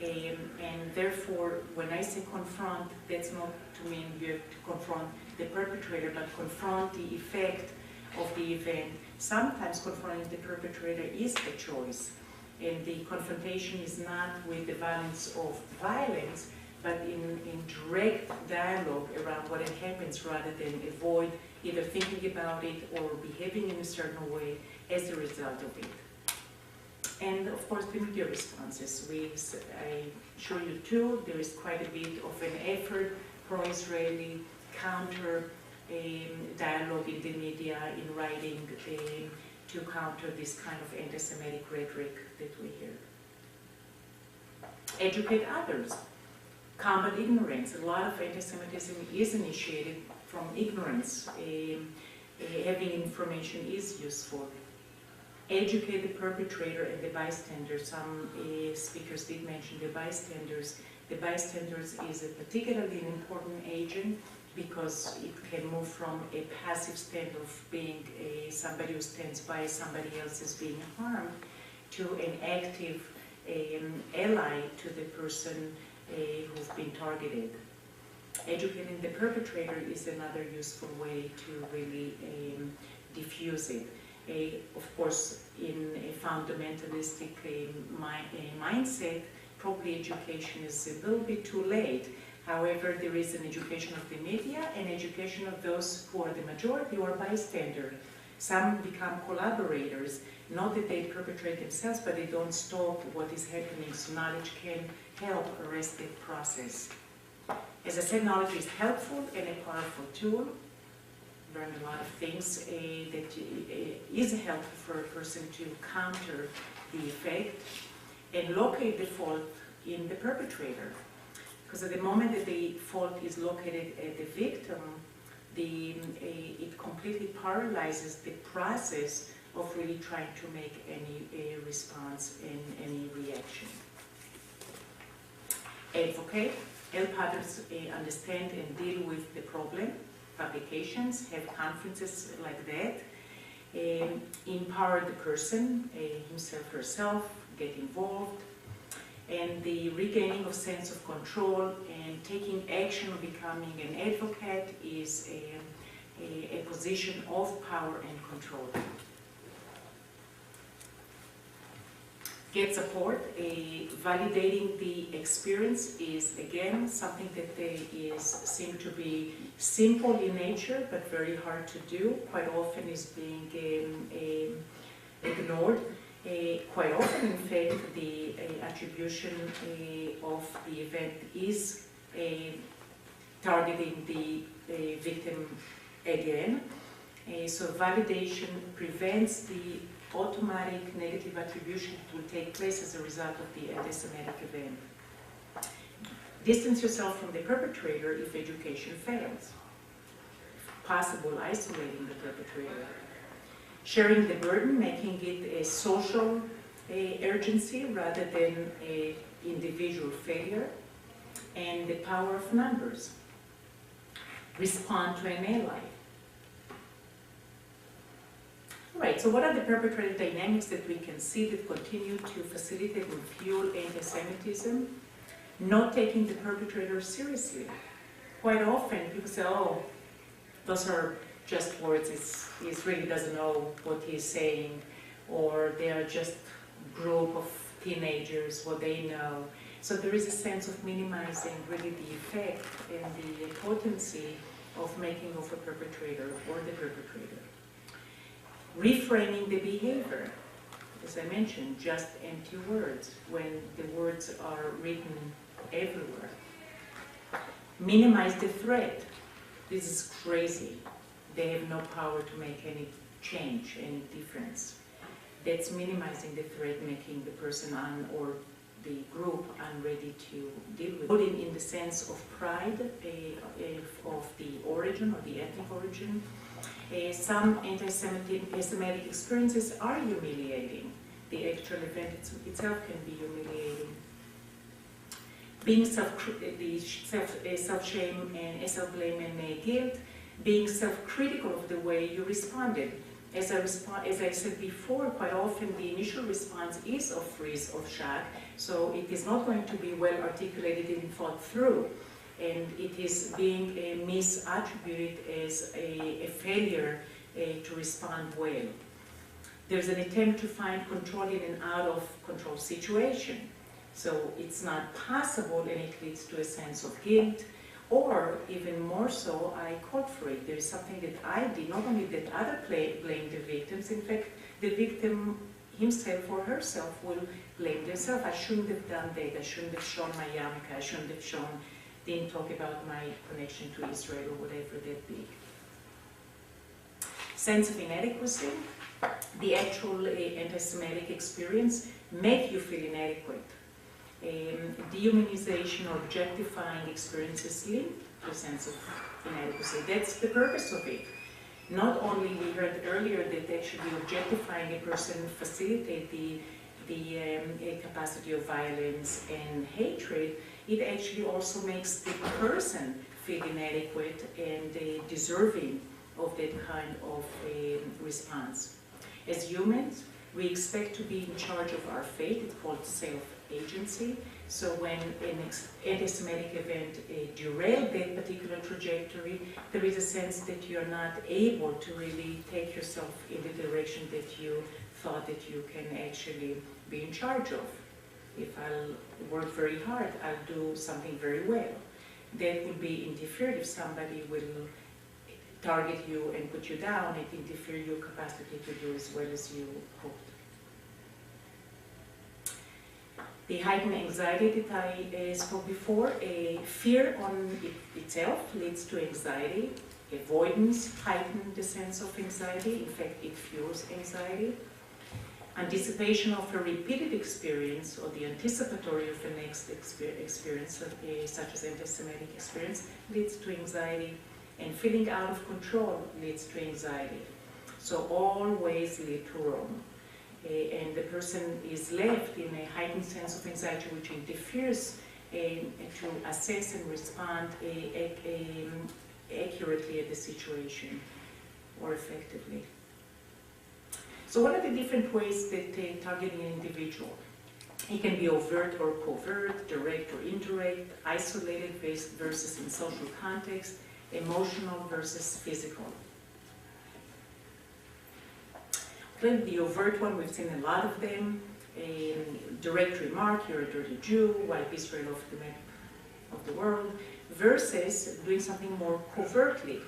and therefore when I say confront, that's not to mean you have to confront the perpetrator, but confront the effect of the event. Sometimes confronting the perpetrator is a choice, and the confrontation is not with the violence of violence, but in direct dialogue around what happens rather than avoid either thinking about it or behaving in a certain way as a result of it. And of course the media responses. I show you too, there is quite a bit of an effort pro-Israeli counter dialogue in the media, in writing, to counter this kind of anti-Semitic rhetoric that we hear. Educate others. Combat ignorance. A lot of anti-Semitism is initiated from ignorance. Having information is useful. Educate the perpetrator and the bystanders. Some speakers did mention the bystanders. The bystanders is a particularly an important agent because it can move from a passive stand of being somebody who stands by somebody else is being harmed to an active ally to the person who's been targeted. Educating the perpetrator is another useful way to really diffuse it. Of course, in a fundamentalistic mindset, probably education is a little bit too late. However, there is an education of the media and education of those who are the majority or bystander. Some become collaborators, not that they perpetrate themselves, but they don't stop what is happening, so knowledge can help arrest the process. As I said, knowledge is helpful and a powerful tool. Learn a lot of things that is helpful for a person to counter the effect and locate the fault in the perpetrator. Because at the moment that the fault is located at the victim, it completely paralyzes the process of really trying to make any response and any reaction. Advocate, help others understand and deal with the problem. Publications, have conferences like that. Empower the person, himself, herself, get involved. And the regaining of sense of control and taking action or becoming an advocate is a position of power and control. Get support. Validating the experience is, again, something that seem to be simple in nature, but very hard to do. Quite often is being ignored. Quite often, in fact, the attribution of the event is targeting the victim again. So validation prevents the automatic negative attribution that will take place as a result of the anti-Semitic event. Distance yourself from the perpetrator if education fails. If possible, isolating the perpetrator. Sharing the burden, making it a social urgency rather than an individual failure. And the power of numbers. Respond to an ally. Right, so what are the perpetrator dynamics that we can see that continue to facilitate and fuel anti-Semitism? Not taking the perpetrator seriously. Quite often people say, oh, those are just words, he really doesn't know what he's saying, or they are just a group of teenagers, what they know. So there is a sense of minimizing really the effect and the potency of making of a perpetrator or the perpetrator. Reframing the behavior, as I mentioned, just empty words when the words are written everywhere. Minimize the threat. This is crazy. They have no power to make any change, any difference. That's minimizing the threat, making the person or the group unready to deal with it. Putting in the sense of pride of the origin or the ethnic origin. Some anti-Semitic experiences are humiliating. The actual event itself can be humiliating. Being self-shame and self-blame and guilt, being self-critical of the way you responded. As I said before, quite often the initial response is of freeze, of shock, so it is not going to be well articulated and thought through. And it is being misattributed as a failure to respond well. There's an attempt to find control in an out-of-control situation. So it's not possible, and it leads to a sense of guilt, or even more so, I called for it. There is something that I did, not only that other blame the victims, in fact, the victim himself or herself will blame themselves. I shouldn't have done that, I shouldn't have shown my yarmulke, I shouldn't have didn't talk about my connection to Israel or whatever that be. Sense of inadequacy, the actual anti-Semitic experience make you feel inadequate. Dehumanization or objectifying experiences linked to a sense of inadequacy. That's the purpose of it. Not only we heard earlier that actually objectifying a person facilitate the capacity of violence and hatred, it actually also makes the person feel inadequate and deserving of that kind of response. As humans, we expect to be in charge of our fate. It's called self-agency. So when an anti-Semitic event derails that particular trajectory, there is a sense that you're not able to really take yourself in the direction that you thought that you can actually be in charge of. If I'll work very hard, I'll do something very well. That will be interfered if somebody will target you and put you down. It interferes your capacity to do as well as you hoped. The heightened anxiety that I spoke before, fear on itself leads to anxiety. Avoidance heightens the sense of anxiety. In fact, it fuels anxiety. Anticipation of a repeated experience or the anticipatory of the next experience, such as anti-Semitic experience, leads to anxiety. And feeling out of control leads to anxiety. So all ways lead to Rome. And the person is left in a heightened sense of anxiety which interferes to assess and respond accurately at the situation or effectively. So what are the different ways that targeting an individual? It can be overt or covert, direct or indirect, isolated versus in social context, emotional versus physical. The overt one, we've seen a lot of them. A direct remark, you're a dirty Jew, wipe Israel off the map of the world, versus doing something more covertly,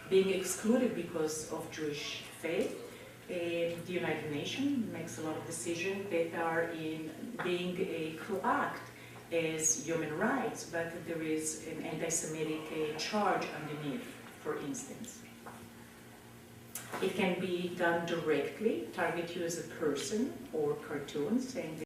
being excluded because of Jewish faith. The United Nations makes a lot of decisions that are in being cloaked as human rights, but there is an anti-Semitic charge underneath, for instance. It can be done directly, target you as a person or cartoons, saying